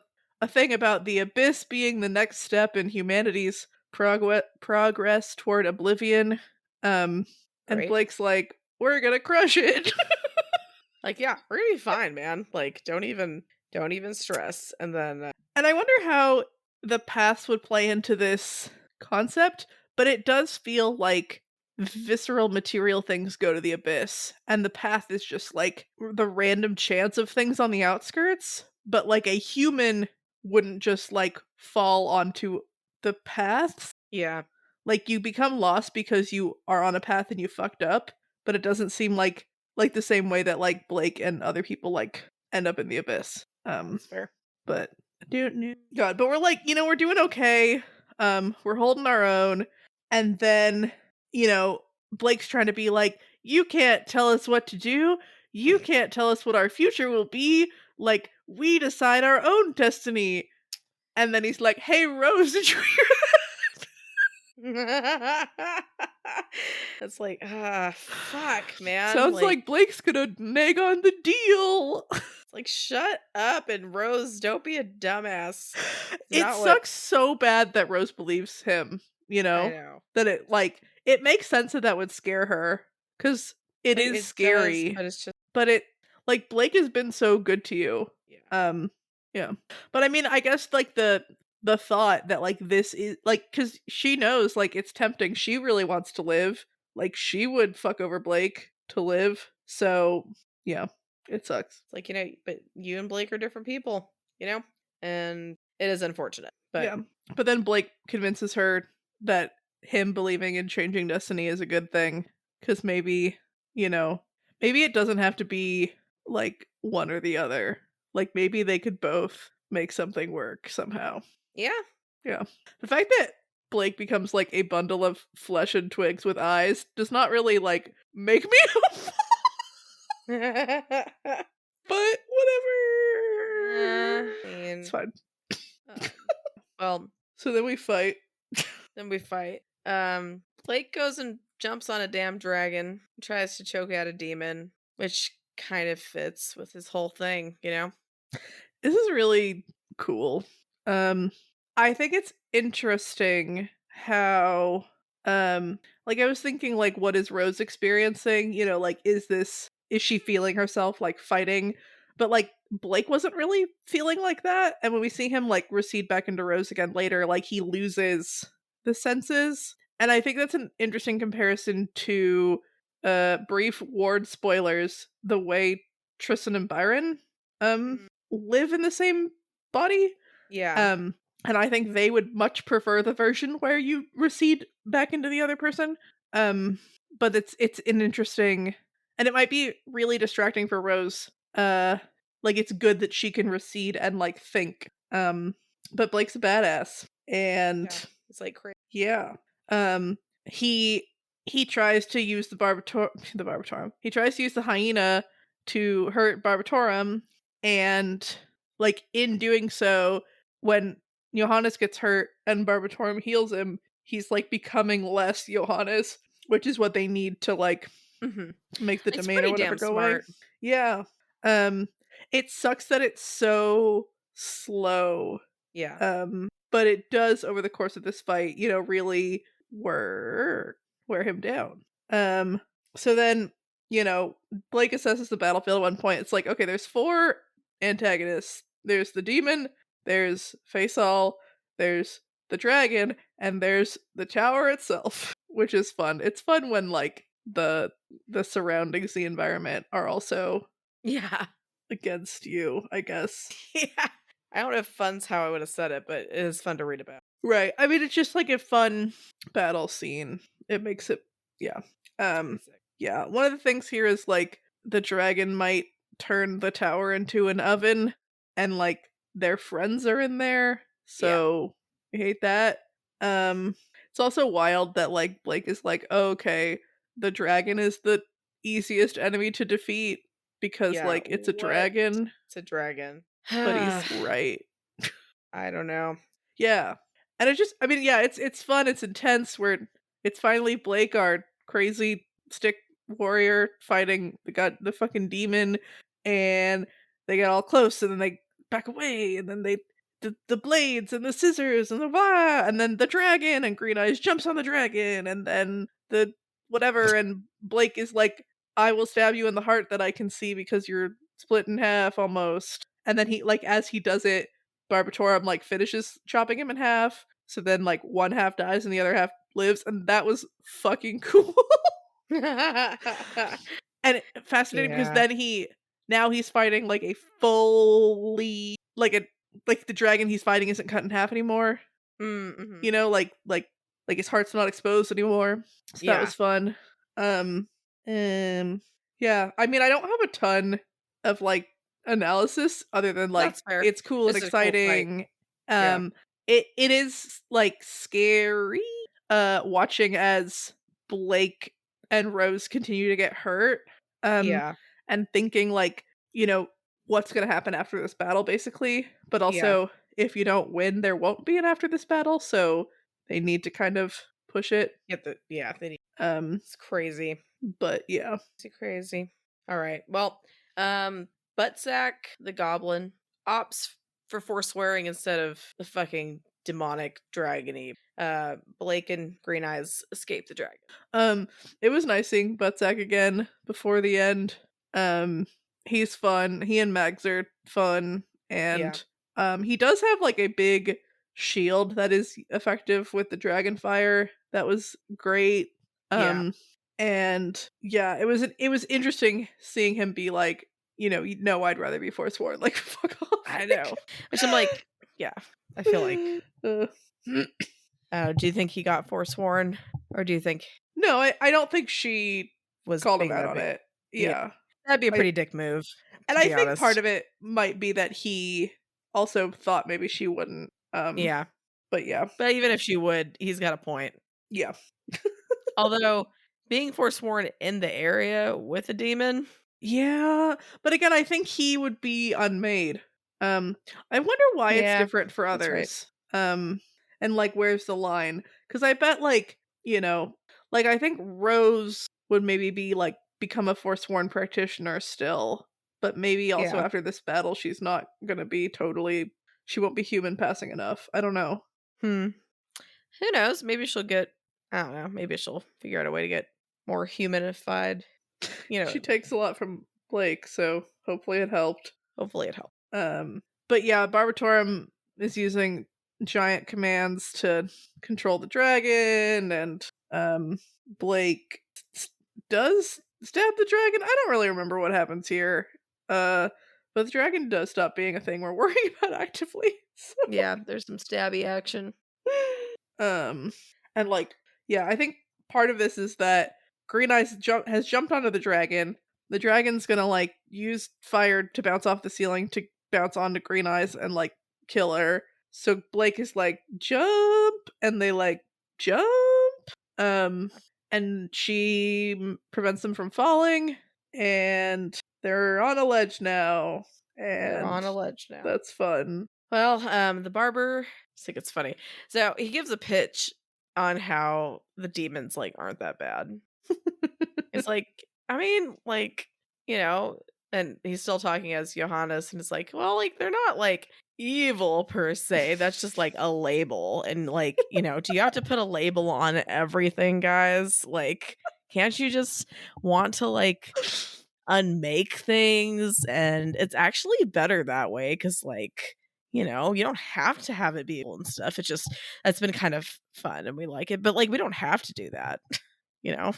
thing about the abyss being the next step in humanity's progress toward oblivion. And Great. Blake's like, "We're gonna crush it." Like, yeah, we're gonna be fine, man. Like, don't even stress. And then And I wonder how the paths would play into this concept, but it does feel like visceral material things go to the abyss, and the path is just like the random chance of things on the outskirts, but like a human wouldn't just like fall onto the path. yeah. Like you become lost because you are on a path and you fucked up, but it doesn't seem like the same way that like Blake and other people like end up in the abyss. That's fair. But I don't know. God, but we're like, we're doing okay. We're holding our own. And then, Blake's trying to be like, you can't tell us what to do. You can't tell us what our future will be. Like, we decide our own destiny. And then he's like, hey, Rose, did you hear It's like, fuck, man. Sounds like Blake's gonna nag on the deal. It's like, shut up and Rose, don't be a dumbass. It sucks so bad that Rose believes him, I know. that it makes sense that would scare her, because it is scary. Does, but it's just, but it, like, Blake has been so good to you. yeah. Yeah. But I mean, I guess, like, the thought that, like, this is, like, because she knows, like, it's tempting. She really wants to live. Like, she would fuck over Blake to live. So, yeah, it sucks. It's like, but you and Blake are different people, and it is unfortunate. But yeah. But then Blake convinces her that him believing in changing destiny is a good thing. Because maybe, maybe it doesn't have to be, like, one or the other. Like, maybe they could both make something work somehow. yeah. Yeah. The fact that Blake becomes, like, a bundle of flesh and twigs with eyes does not really, like, make me hopeful. But whatever. It's fine. Well, so then we fight. Blake goes and jumps on a damn dragon, tries to choke out a demon, which kind of fits with his whole thing, This is really cool. I think it's interesting how, like, I was thinking, like, what is Rose experiencing? Like, is she feeling herself, like, fighting? But, like, Blake wasn't really feeling like that. And when we see him, like, recede back into Rose again later, like, he loses the senses. And I think that's an interesting comparison to, brief ward spoilers, the way Tristan and Byron, live in the same body. Yeah. And I think they would much prefer the version where you recede back into the other person. But it's an interesting, and it might be really distracting for Rose. Like, it's good that she can recede and, like, think. But Blake's a badass, and it's like crazy. Yeah. He tries to use the Barbatorum. He tries to use the hyena to hurt Barbatorum, and, like, in doing so, when Johannes gets hurt and Barbatorum heals him, he's, like, becoming less Johannes, which is what they need to, like, make the domain or whatever go away. Yeah. It sucks that it's so slow. Yeah. But it does, over the course of this fight, really wear him down. So then, Blake assesses the battlefield at one point. It's like, okay, there's 4 antagonists. There's the demon, there's Faisal, there's the dragon, and there's the tower itself, which is fun. It's fun when, like, the surroundings, the environment, are also against you, I guess. Yeah. I don't know if fun's how I would have said it, but it is fun to read about. Right. I mean, it's just, like, a fun battle scene. It makes it, yeah. Yeah. One of the things here is, like, the dragon might turn the tower into an oven, and, like, their friends are in there. So I hate that. It's also wild that, like, Blake is like, oh, okay, the dragon is the easiest enemy to defeat because, like, it's a dragon. It's a dragon. But he's right. I don't know. Yeah. And it just, I mean, yeah, it's fun, it's intense, where it's finally Blake, our crazy stick warrior, fighting the fucking demon, and they get all close, and then they back away, and then the blades and the scissors and the and then the dragon, and Green Eyes jumps on the dragon, and then the whatever, and Blake is like, I will stab you in the heart that I can see because you're split in half almost. And then he, like, as he does it, Barbatorum, like, finishes chopping him in half. So then, like, one half dies and the other half lives, and that was fucking cool. And fascinating because then he's fighting, like, a fully, like, the dragon he's fighting isn't cut in half anymore. Like his heart's not exposed anymore. So that was fun. Yeah. I mean, I don't have a ton of, like, analysis other than like That's fair. it's cool and It's a cool fight. exciting. Yeah. Um it is like scary watching as Blake and Rose continue to get hurt. Um Yeah. and thinking like, you know, what's going to happen after this battle basically, but Yeah. also if you don't win there won't be an after this battle, so they need to kind of push it. They need Um it's crazy. but yeah. It's crazy. All right. Well, Buttsack the goblin opts for forswearing instead of the fucking demonic dragony. Blake and Green Eyes escape the dragon. Um, it was nice seeing Buttsack again before the end. Um, he's fun. He and Mags are fun, Yeah. and he does have like a big shield that is effective with the dragon fire. That was great. Yeah. And yeah, it was interesting seeing him be like, I'd rather be Forsworn. Like, fuck off. I know. Which I'm like, yeah. I feel like. Uh, Do you think he got forsworn, or do you think no, I don't think she was called him being out that on big? it. Yeah, Yeah. that'd be a I pretty dick move, And to I be think part honest. of it might be that he also thought maybe she wouldn't. Yeah, But yeah. but even if she would, he's got a point. Yeah. Although being forsworn in the area with a demon, Yeah, but again, I think he would be unmade. I wonder why it's yeah, different for that's right. others. And like where's the line? Cuz I bet like, like I think Rose would maybe be like become a forsworn practitioner still, but maybe also Yeah. after this battle she's not going to be she won't be human passing enough. I don't know. Hmm. Who knows? Maybe she'll get. I don't know. Maybe she'll figure out a way to get more humanified. You She know. takes a lot from Blake, so hopefully it helped. Hopefully it helps. But yeah, Barbatorum is using giant commands to control the dragon, and Blake does stab the dragon. I don't really remember what happens here. But the dragon does stop being a thing we're worrying about actively. Yeah, there's some stabby action. Um, and like, yeah, I think part of this is that Green Eyes has jumped onto the dragon. The dragon's gonna like use fire to bounce off the ceiling to bounce onto Green Eyes and like kill her. So Blake is like, jump, and they like jump. Um, and she prevents them from falling, and they're on a ledge now, They're and on a ledge now. that's fun. Well, the barber, I think it's funny. So he gives a pitch on how the demons like aren't that bad. It's like, I mean, like, you know, and he's still talking as Johannes, and it's like, well, like they're not like evil per se. That's just like a label. And like, do you have to put a label on everything, guys? Like, can't you just want to like unmake things? And it's actually better that way because like, you don't have to have it be evil and stuff. It's just that's been kind of fun and we like it, but like we don't have to do that, you know?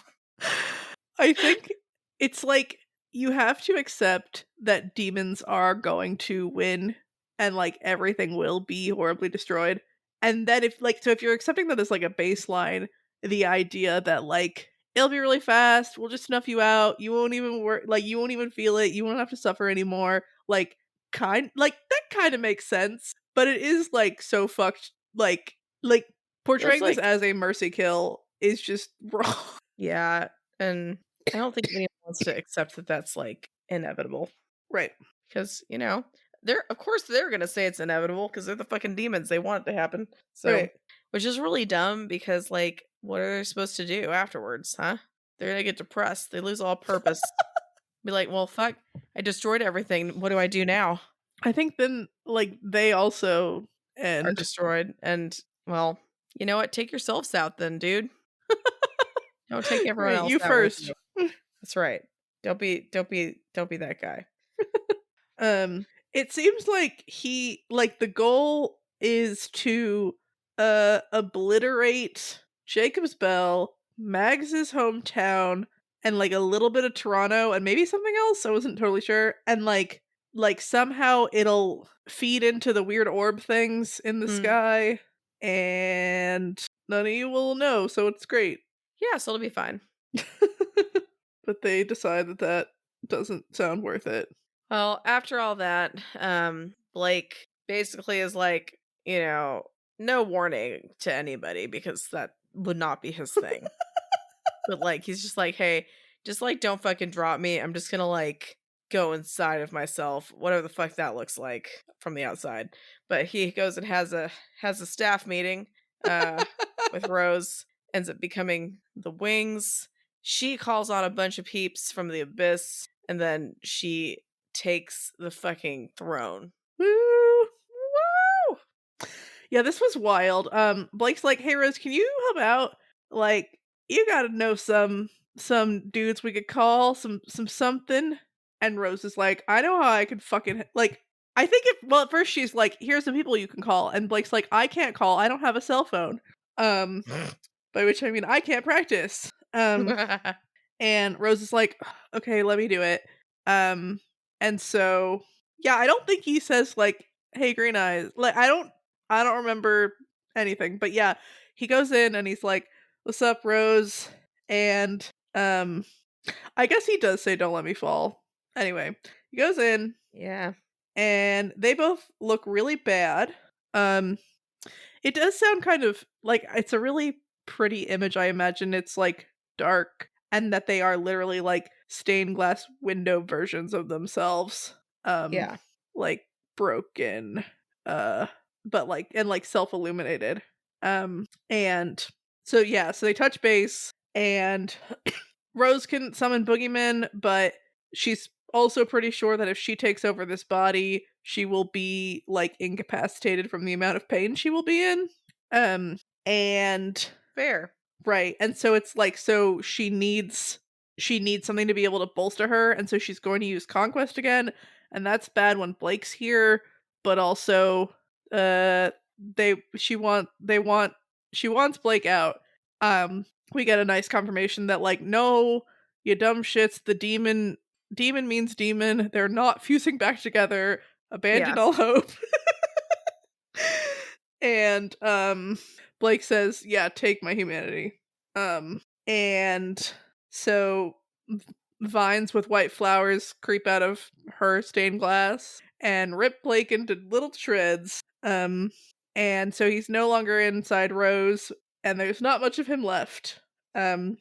I think it's like you have to accept that demons are going to win and like everything will be horribly destroyed. And then if you're accepting that as like a baseline, the idea that like it'll be really fast, we'll just snuff you out, you won't even work, like you won't even feel it, you won't have to suffer anymore. That kind of makes sense, but it is like so fucked like It's portraying this like as a mercy kill is just wrong. yeah, and I don't think anyone wants to accept that that's like inevitable Right. because they're of course they're gonna say it's inevitable because they're the fucking demons. They want it to happen. So, Right. which is really dumb because like, what are they supposed to do afterwards? Huh? They're gonna get depressed. They lose all purpose. Be like, well, fuck, I destroyed everything. What do I do now? I think then like they also Are end. destroyed, and well, you know what? Take yourselves out then, dude. Don't take everyone Right, else you out with you. first. That's right. Don't be that guy. It seems like the goal is to obliterate Jacob's Bell, Mags's hometown, and like a little bit of Toronto and maybe something else. I wasn't totally sure. And like somehow it'll feed into the weird orb things in the Mm. sky, and none of you will know, so it's great. Yeah, so it'll be fine. But they decide that doesn't sound worth it. Well, after all that, Blake basically is like, no warning to anybody because that would not be his thing. But like he's just like, "Hey, just like don't fucking drop me. I'm just gonna like go inside of myself, whatever the fuck that looks like from the outside." But he goes and has a staff meeting with Rose, ends up becoming the Wings. She calls on a bunch of peeps from the abyss, and then she takes the fucking throne. Woo! Woo! Yeah, this was wild. Blake's like, "Hey Rose, can you help out? Like, you gotta know some dudes we could call, some something." And Rose is like, "I know how I could fucking like." I think if well, at first she's like, "Here's some people you can call," and Blake's like, "I can't call. I don't have a cell phone." Um, by which I mean I can't practice. And Rose is like, "Okay, let me do it." Um, and so yeah, I don't think he says like, "Hey, Green Eyes." Like I don't remember anything, but yeah, he goes in and he's like, "What's up, Rose?" And um, I guess he does say, "Don't let me fall." Anyway, he goes in Yeah. and they both look really bad. Um, it does sound kind of like it's a really pretty image. I imagine it's like dark and that they are literally like stained glass window versions of themselves. Um Yeah. like broken uh but like and like self-illuminated. And so yeah, so they touch base and Rose can summon boogeymen, but she's also pretty sure that if she takes over this body, she will be like incapacitated from the amount of pain she will be in. Um and Fair. right, and so it's like so she needs something to be able to bolster her, and so she's going to use conquest again, and that's bad when Blake's here, but also uh they want she wants Blake out. We get a nice confirmation that like no, you dumb shits, the demon means demon. They're not fusing back together. Yeah. Abandon all hope. And Blake says, "Yeah, take my humanity." And so vines with white flowers creep out of her stained glass and rip Blake into little shreds. And so he's no longer inside Rose, and there's not much of him left. Um,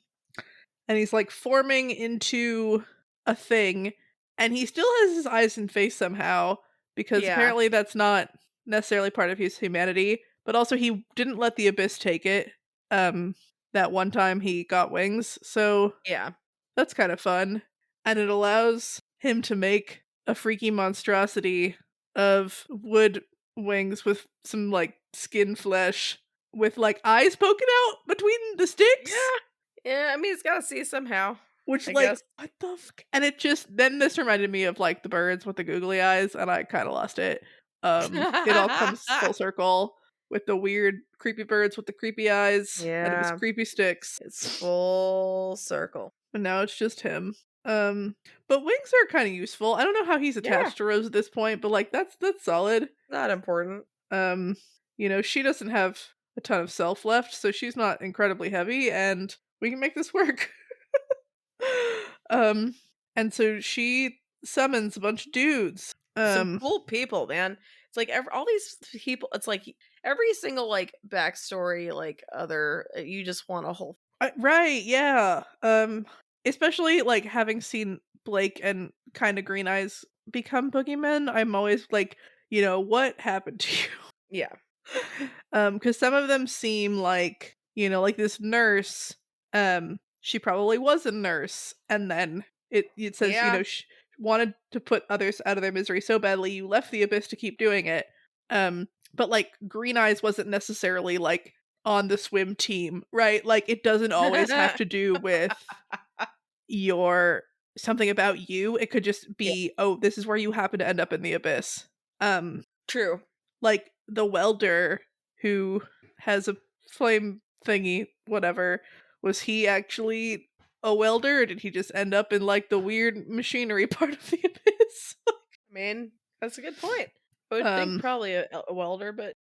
and he's like forming into a thing, and he still has his eyes and face somehow because Yeah. apparently that's not necessarily part of his humanity, but also he didn't let the abyss take it um that one time he got wings, so Yeah. that's kind of fun. And it allows him to make a freaky monstrosity of wood wings with some like skin flesh with like eyes poking out between the sticks. Yeah. Yeah, I mean, it's gotta see somehow, Which, I like, guess. what the and it just then this reminded me of, like, the birds with the googly eyes, and I kinda lost it. It all comes full circle with the weird, creepy birds with the creepy eyes and his Yeah, creepy sticks, it's full circle. and now it's just him. But wings are kinda useful. I don't know how he's Yeah, attached to Rose at this point, but, like, that's solid. not important. Um, she doesn't have a ton of self left, so she's not incredibly heavy, and we can make this work. um, and so she summons a bunch of dudes. Some cool people, man. It's like all these people. It's like every single like backstory, like other. You just want a whole. Right, yeah. Especially like having seen Blake and kind of Green Eyes become boogeymen, I'm always like, what happened to you? Yeah, Because some of them seem like, like this nurse, she probably was a nurse, and then it says, yeah, wanted to put others out of their misery so badly you left the abyss to keep doing it. But like Green Eyes wasn't necessarily like on the swim team, right? Like it doesn't always have to do with your something about you. It could just yeah. be, oh, this is where you happen to end up in the abyss. Um, True. like the welder who has a flame thingy, whatever, was he actually a welder or did he just end up in like the weird machinery part of the abyss? I mean, that's a good point. I would think um probably a welder, but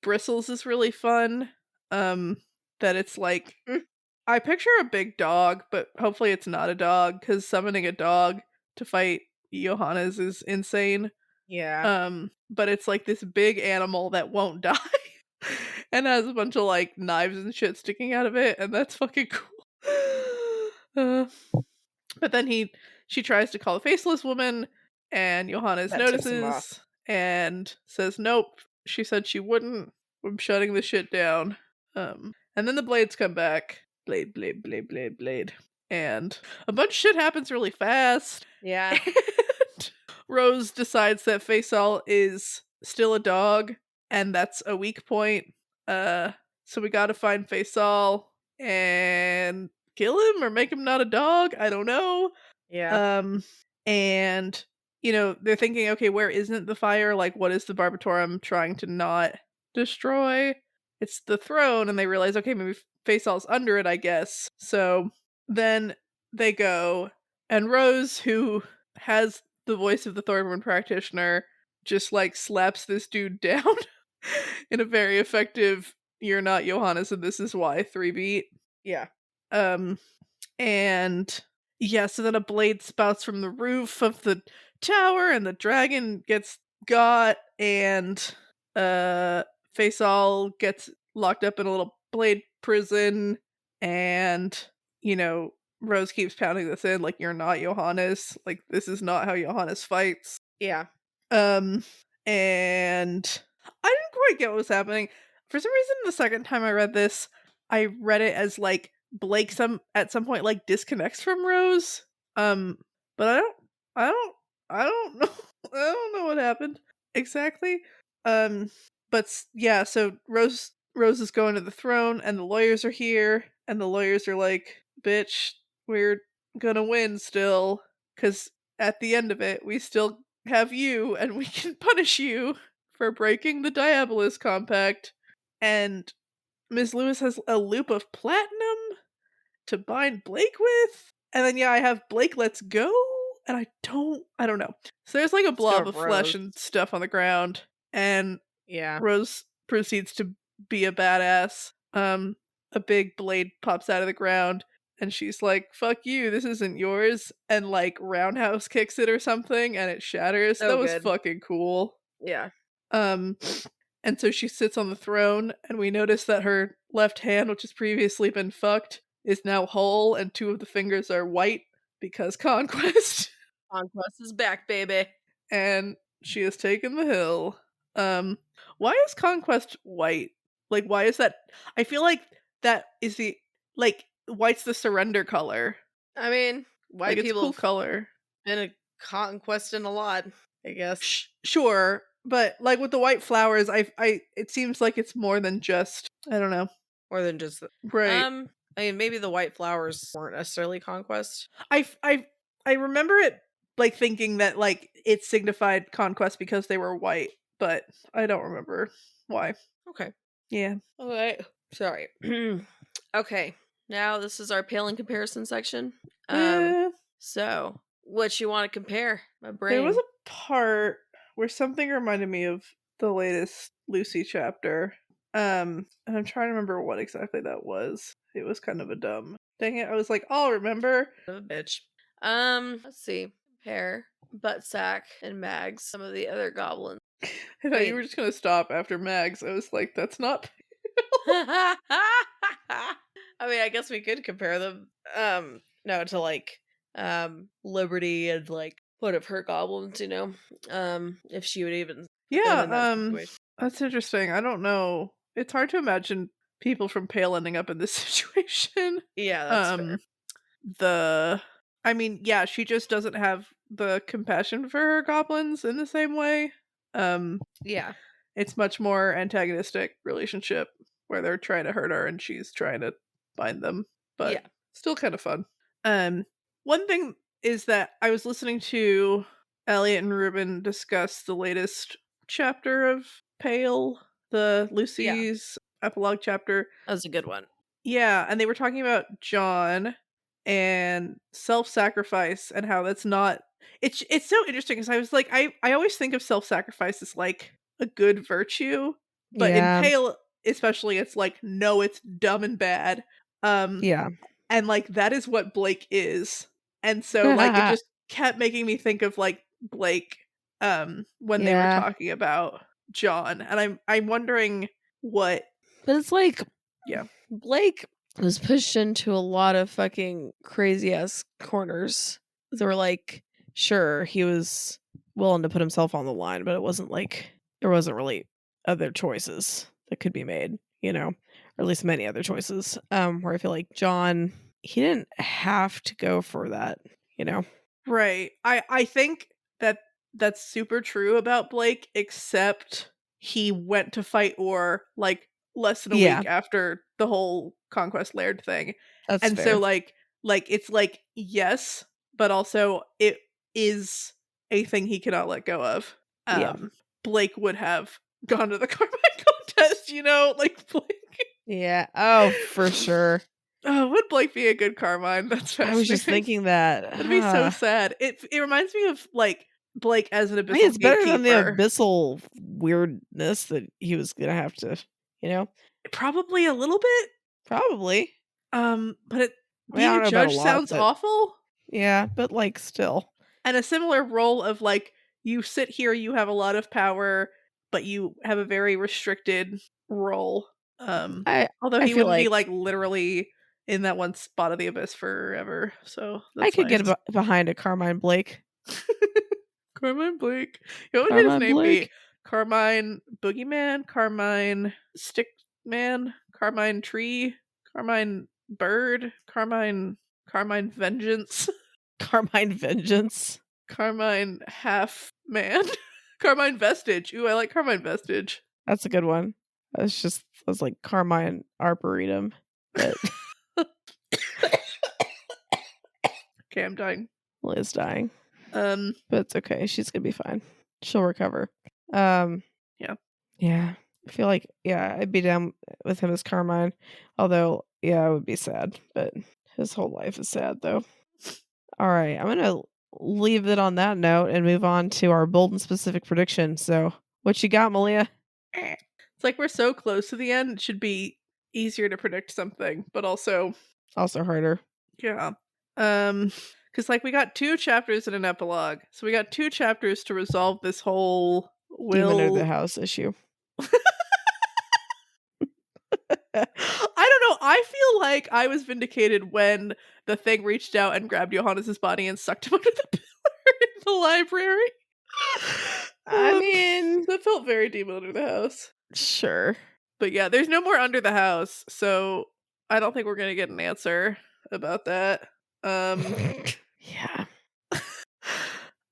Bristles is really fun. Um that it's like mm, I picture a big dog, but hopefully it's not a dog, because summoning a dog to fight Johannes is insane. Yeah. But it's like this big animal that won't die and has a bunch of like knives and shit sticking out of it, and that's fucking cool. Uh, but then she tries to call the faceless woman, and Johannes That tips him off. notices and says, "Nope." She said she wouldn't. I'm shutting the shit down. And then the blades come back. Blade, blade, blade, blade, blade. And a bunch of shit happens really fast. Yeah. And Rose decides that Faisal is still a dog, and that's a weak point. So we gotta find Faisal and kill him or make him not a dog. I don't know. Yeah. Um, and they're thinking, okay, where isn't the fire? Like, what is the Barbatorum trying to not destroy? It's the throne, and they realize, okay, maybe Faisal's under it, I guess. So then they go, and Rose, who has the voice of the Thorburn practitioner, just like slaps this dude down in a very effective "You're not Johannes and this is why" 3-beat. Yeah. And yeah, so then a blade spouts from the roof of the tower, and the dragon gets got, and Faisal gets locked up in a little blade prison, and Rose keeps pounding this in, like, "You're not Johannes, like, this is not how Johannes fights." Yeah. And I didn't quite get what was happening. For some reason, the second time I read this, I read it as like Blake at some point like disconnects from Rose. But I don't I don't know I don't know what happened exactly. But yeah, so Rose is going to the throne, and the lawyers are here, and the lawyers are like, "Bitch, we're gonna win still, because at the end of it, we still have you, and we can punish you for breaking the Diabolus Compact." And Ms. Lewis has a loop of platinum to bind Blake with. And then I have Blake lets go, and I don't know. So there's like a Let's go blob with of flesh Rose. and stuff on the ground, and Yeah. Rose proceeds to be a badass. A big blade pops out of the ground, and she's like, "Fuck you, this isn't yours," and like roundhouse kicks it or something, and it shatters. So That was good. fucking cool. Yeah. Um, and so she sits on the throne, and we notice that her left hand, which has previously been fucked, is now whole, and 2 of the fingers are white because conquest. Conquest is back, baby. And she has taken the hill. Why is conquest white? Like, why is that? I feel like that is white's the surrender color. I mean, Like, white it's a people cool have color. been conquesting a lot, I guess. Sure, but like with the white flowers, it seems like it's more than just, I don't know. More than just Right. I mean, maybe the white flowers weren't necessarily conquest. I remember it like thinking that like it signified conquest because they were white, but I don't remember why. Okay. Yeah. Alright. Sorry. Okay. Now this is our pale in comparison section. Eh, So what you want to compare? My there was brain. a part where something reminded me of the latest Lucy chapter. And I'm trying to remember what exactly that was. It was kind of a dumb. Dang it, I was like, I'll remember. Of a bitch. Let's see. Compare Buttsack and Mags, some of the other goblins. I thought you were just gonna stop after Mags. I was like, that's not. I mean, I guess we could compare them. No, to like Liberty and like one of her goblins, if she would even have been in that Yeah, situation. that's interesting. I don't know. It's hard to imagine people from Pale ending up in this situation. Yeah, that's fair. Um, I mean, yeah, she just doesn't have the compassion for her goblins in the same way. Yeah. It's much more antagonistic relationship where they're trying to hurt her and she's trying to bind them, but Yeah. still kind of fun. One thing is that I was listening to Elliot and Ruben discuss the latest chapter of Pale, the Lucy's epilogue chapter. That was a good one. Yeah, and they were talking about John and self-sacrifice and how that's not. It's so interesting because I was like, I always think of self-sacrifice as like a good virtue, but in Yeah. Pale especially, it's like, no, it's dumb and bad. Yeah. And like that is what Blake is. And so like kept making me think of like Blake when they were Yeah. talking about John, and I'm wondering what. But it's like Yeah. Blake was pushed into a lot of fucking crazy ass corners. They were like, sure, he was willing to put himself on the line, but it wasn't like there wasn't really other choices that could be made, you know, or at least many other choices. Where I feel like John, he didn't have to go for that, you know. Right. I think that that's super true about Blake, except he went to fight Or like less than a Yeah, week after the whole Conquest Laird thing. that's And so fair. like it's like yes, but also it is a thing he cannot let go of. Yeah. Blake would have gone to the Carmine contest, you know, like Blake. Yeah. Oh, for sure. Oh, would Blake be a good Carmine? That's I was just fascinating. thinking that. That'd be so sad. It reminds me of like Blake as an I mean, abyssal it's better than the gatekeeper. abyssal weirdness that he was gonna have to, you know? Probably a little bit. Probably. But it I mean, I being don't a know about a judge lot, sounds but awful. yeah, but like still. And a similar role of like you sit here, you have a lot of power, but you have a very restricted role. I Although I he feel wouldn't be like like literally in that one spot of the abyss forever. So I that's could get nice. behind a Carmine Blake. Carmine Blake. What would his Carmine name be? Blake? Carmine Boogeyman? Carmine Stickman? Carmine Tree? Carmine Bird? Carmine Vengeance? Carmine Vengeance. Carmine Half Man? Carmine Vestige. Ooh, I like Carmine Vestige. That's a good one. I was like Carmine Arboretum, but Okay, I'm dying. Liz dying. Um, But it's okay. She's gonna be fine. She'll recover. Um, yeah. yeah. I feel like I'd be down with him as Carmine. Although, yeah, I would be sad. But his whole life is sad though. All right, I'm gonna leave it on that note and move on to our bold and specific prediction. So, what you got, Malia? It's like we're so close to the end, it should be easier to predict something, but also Also harder. yeah. Because like we got 2 chapters and an epilogue. So we got 2 chapters to resolve this whole Demon of the will. house issue. I don't know. I feel like I was vindicated when the thing reached out and grabbed Johannes's body and sucked him under the pillar in the library. I mean, That felt very Demon Under the House. sure. But yeah, there's no more Under the House, so I don't think we're gonna get an answer about that. Yeah.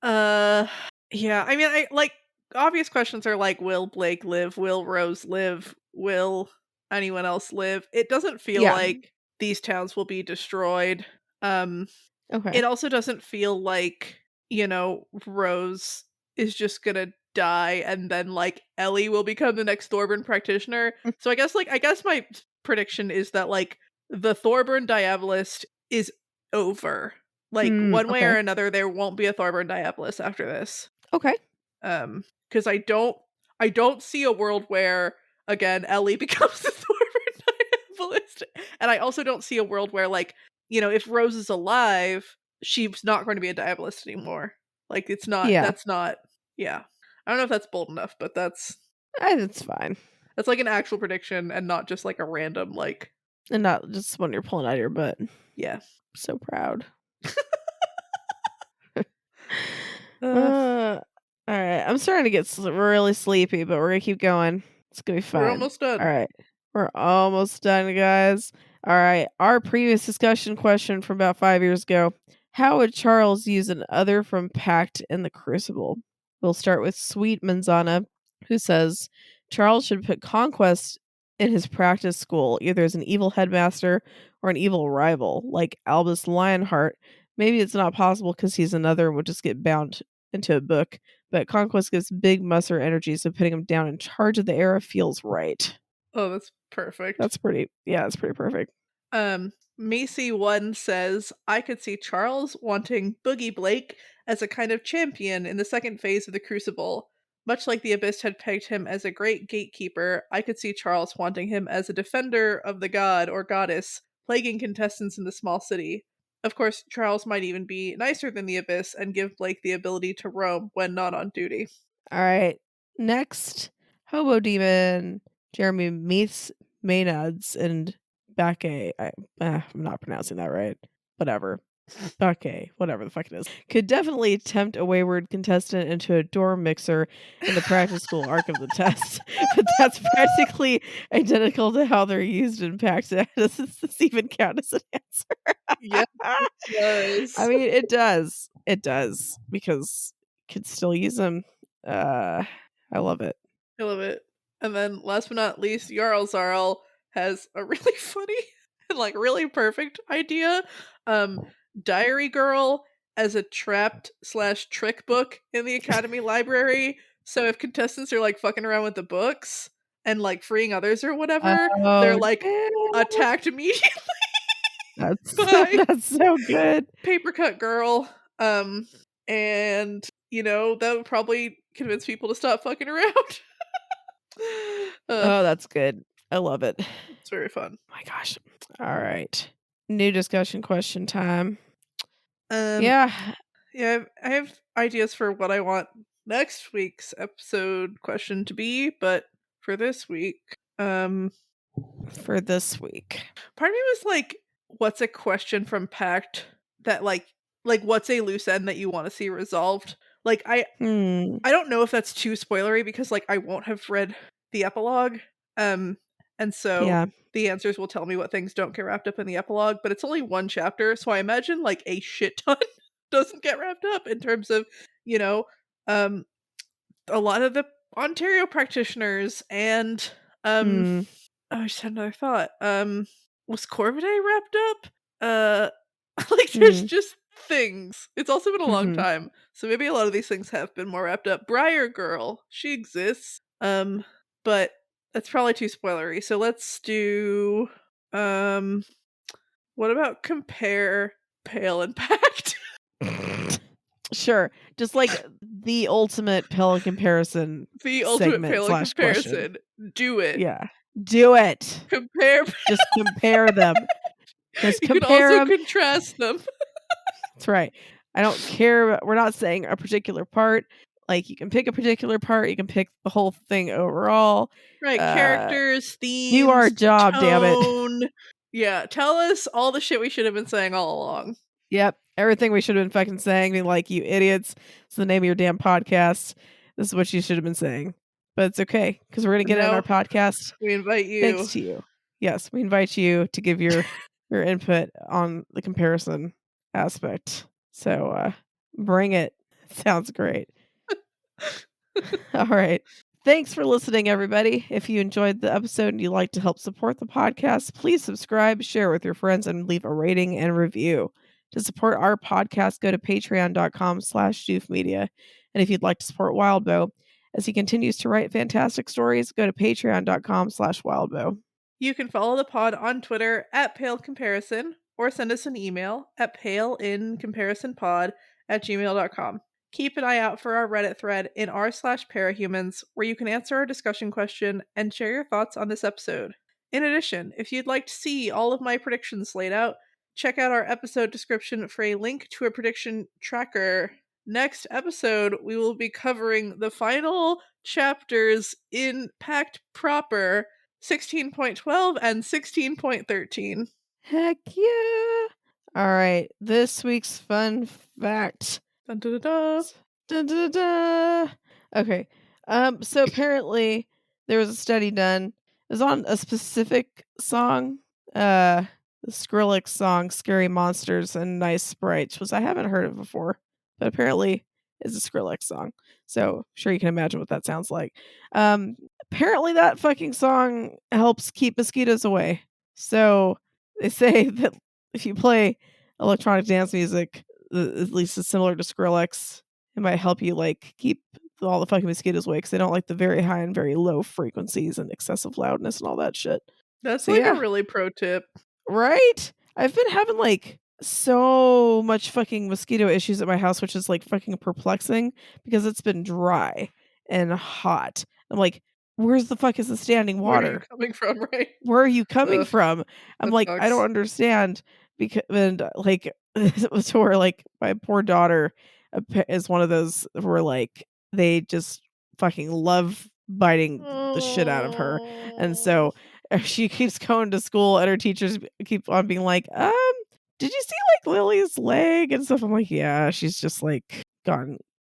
Yeah, I mean, I like obvious questions are like, will Blake live? Will Rose live? Will anyone else live? It doesn't feel Yeah. like these towns will be destroyed. Okay. It also doesn't feel like, you know, Rose is just gonna die and then like Ellie will become the next Thorburn practitioner. So I guess my prediction is that like the Thorburn Diabolist is over. Like one way Okay. or another there won't be a Thorburn Diabolist after this. Okay. Because I don't see a world where again Ellie becomes the Thorburn Diabolist. And I also don't see a world where like, you know, if Rose is alive, she's not going to be a Diabolist anymore. Like Yeah. that's not yeah. I don't know if that's bold enough, but that's That's fine. like an actual prediction and not just like a random like And not just when you're pulling out of your butt. yeah. So proud. Uh, All right. I'm starting to get really sleepy, but we're gonna keep going. It's gonna be fun. we're almost done. All right. We're almost done, guys. All right. Our previous discussion question from about 5 years ago. How would Charles use an other from Pact in the Crucible? We'll start with Sweet Manzana, who says Charles should put Conquest in his practice school, either as an evil headmaster or an evil rival, like Albus Lionheart. Maybe it's not possible because he's another and would just get bound into a book, but Conquest gives big musser energy, so putting him down in charge of the era feels right. Oh, that's perfect. That's pretty perfect. Macy1 says, I could see Charles wanting Boogie Blake as a kind of champion in the second phase of the Crucible. Much like the Abyss had pegged him as a great gatekeeper, I could see Charles wanting him as a defender of the god or goddess, plaguing contestants in the small city. Of course, Charles might even be nicer than the Abyss and give Blake the ability to roam when not on duty. All right. Next, Hobo Demon. Jeremy meets Maenads and Bake. I'm not pronouncing that right. Whatever. Bake, whatever the fuck it is. Could definitely tempt a wayward contestant into a dorm mixer in the practice school arc of the test. But that's practically identical to how they're used in Pact. Does this even count as an answer? Yes, it I does. mean, it does. It does. Because could still use them. I love it. I love it. And then last but not least, Jarl Zarl has a really funny and like really perfect idea. Diary Girl as a trapped / trick book in the Academy Library. So if contestants are like fucking around with the books and like freeing others or whatever, they're Oh, like damn. attacked immediately That's by that's so good. Paper Cut Girl. And you know, that would probably convince people to stop fucking around. Oh, that's good. I love it. It's very fun. My gosh. All right. New discussion question time. Um, Yeah. yeah, I have ideas for what I want next week's episode question to be, but for this week, For this week. part of me was like, what's a question from Pact that like what's a loose end that you want to see resolved? Like I don't know if that's too spoilery because like I won't have read the epilogue. And so Yeah. the answers will tell me what things don't get wrapped up in the epilogue, but it's only one chapter, so I imagine like a shit ton doesn't get wrapped up in terms of, you know, um a lot of the Ontario practitioners and Hmm. oh, I just had another thought. Was Corvidae wrapped up? Like there's Hmm. just things. It's also been a long Mhm. time, so maybe a lot of these things have been more wrapped up. Briar Girl, she exists. But that's probably too spoilery. So let's do what about compare Pale and Pact? Sure. Just like the ultimate Pelican comparison The ultimate segment Pale and / question. comparison. Do it. Yeah. Do it. Compare. Just compare them. Just You can compare also them. contrast them. That's right. I don't care. We're not saying a particular part. Like, you can pick a particular part. You can pick the whole thing overall. Right, characters, Do our themes, job, damn it. tone. Yeah, tell us all the shit we should have been saying all along. Yep. Everything we should have been fucking saying. Being like, you idiots. It's the name of your damn podcast. This is what you should have been saying. But it's okay, because we're going to get it on Now our podcast. we invite you. Thanks to you. Yes, we invite you to give your input on the comparison aspect. So bring it. Sounds great. All right. Thanks for listening, everybody. If you enjoyed the episode and you'd like to help support the podcast, please subscribe, share with your friends, and leave a rating and review. To support our podcast, go to patreon.com/doofmedia. And if you'd like to support Wildbow, as he continues to write fantastic stories, go to patreon.com/wildbow. You can follow the pod on Twitter at Pale Comparison or send us an email at paleincomparisonpod@gmail.com. Keep an eye out for our Reddit thread in r/parahumans, where you can answer our discussion question and share your thoughts on this episode. In addition, if you'd like to see all of my predictions laid out, check out our episode description for a link to a prediction tracker. Next episode, we will be covering the final chapters in Pact proper, 16.12 and 16.13. Heck yeah. All right. This week's fun fact. Dun, dun, dun, Dun, dun, dun. Okay. So apparently there was a study done. It was on a specific song. The Skrillex song, Scary Monsters and Nice Sprites, which I haven't heard of before. But apparently it's a Skrillex song. So sure you can imagine what that sounds like. Apparently that fucking song helps keep mosquitoes away. So they say that if you play electronic dance music, at least it's similar to Skrillex, it might help you like keep all the fucking mosquitoes away because they don't like the very high and very low frequencies and excessive loudness and all that shit. That's So like yeah. a really pro tip. Right? I've been having like so much fucking mosquito issues at my house, which is like fucking perplexing because it's been dry and hot. I'm like, where's the fuck is the standing Where are you water? coming from, right? Where are you coming Ugh, from? I'm that like, I don't sucks. understand because and like to where like my poor daughter is one of those where like they just fucking love biting the shit out of her, and so she keeps going to school, and her teachers keep on being like, did you see like Lily's leg and stuff? I'm like, yeah, she's just like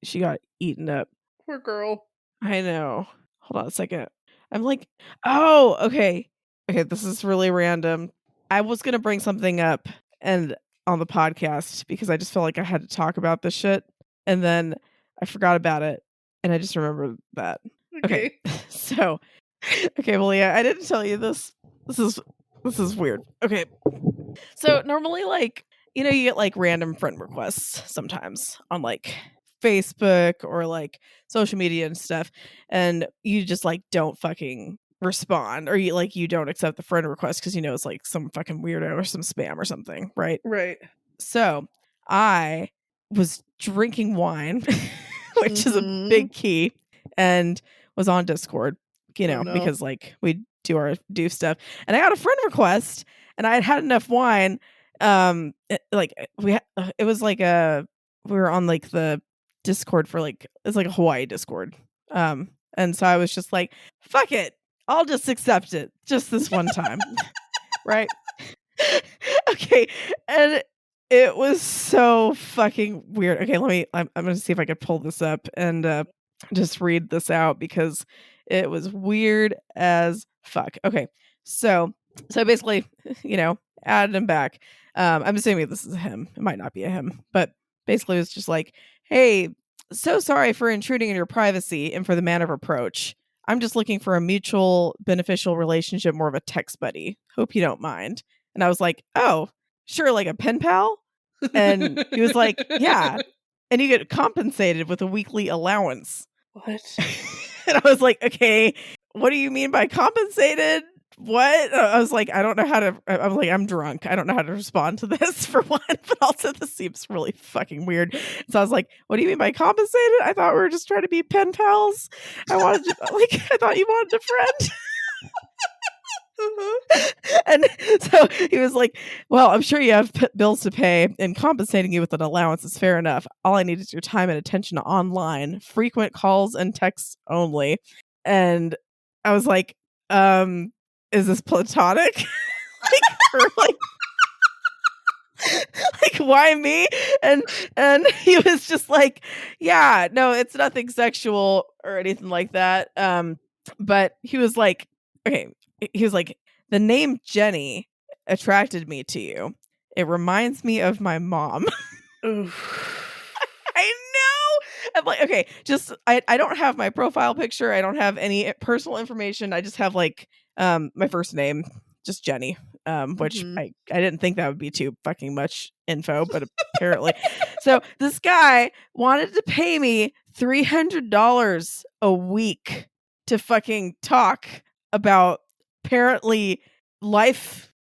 she got eaten up. Poor girl. I know. Hold on a second. I'm like, oh, okay. Okay, this is really random. I was gonna bring something up and on the podcast because I just felt like I had to talk about this shit. And then I forgot about it. And I just remembered that. Okay. So okay, Malia, I didn't tell you this. This is weird. Okay. So normally like, you get like random friend requests sometimes on like Facebook or like social media and stuff, and you just like don't fucking respond, or you don't accept the friend request because it's like some fucking weirdo or some spam or something, right? Right. So I was drinking wine, which is a big key, and was on Discord, because like we do stuff, and I got a friend request, and I had enough wine. It was like we were on like the Discord for like, it's like a Hawaii Discord, and so I was just like, fuck it, I'll just accept it just this one time. Right. Okay, and it was so fucking weird. Okay, I'm gonna see if I could pull this up and just read this out because it was weird as fuck. Okay, so basically, added him back. I'm assuming this is a him. It might not be a him, but basically it's just like, hey, so sorry for intruding in your privacy and for the manner of approach. I'm just looking for a mutual beneficial relationship, more of a text buddy. Hope you don't mind. And I was like, oh, sure, like a pen pal? And he was like, yeah. And you get compensated with a weekly allowance. What? And I was like, okay, what do you mean by compensated? What? I was like, I don't know how to. I was like, I'm drunk. I don't know how to respond to this, for one. But also, this seems really fucking weird. So I was like, what do you mean by compensated? I thought we were just trying to be pen pals. I thought you wanted a friend. And so he was like, well, I'm sure you have bills to pay, and compensating you with an allowance is fair enough. All I need is your time and attention online, frequent calls and texts only. And I was like, is this platonic? like why me? And he was just like, yeah, no, it's nothing sexual or anything like that. But he was like, okay, he was like, the name Jenny attracted me to you. It reminds me of my mom. I know. I'm like, okay, just I don't have my profile picture. I don't have any personal information. I just have like my first name, just Jenny. Which I didn't think that would be too fucking much info, but apparently. So this guy wanted to pay me $300 a week to fucking talk about apparently life,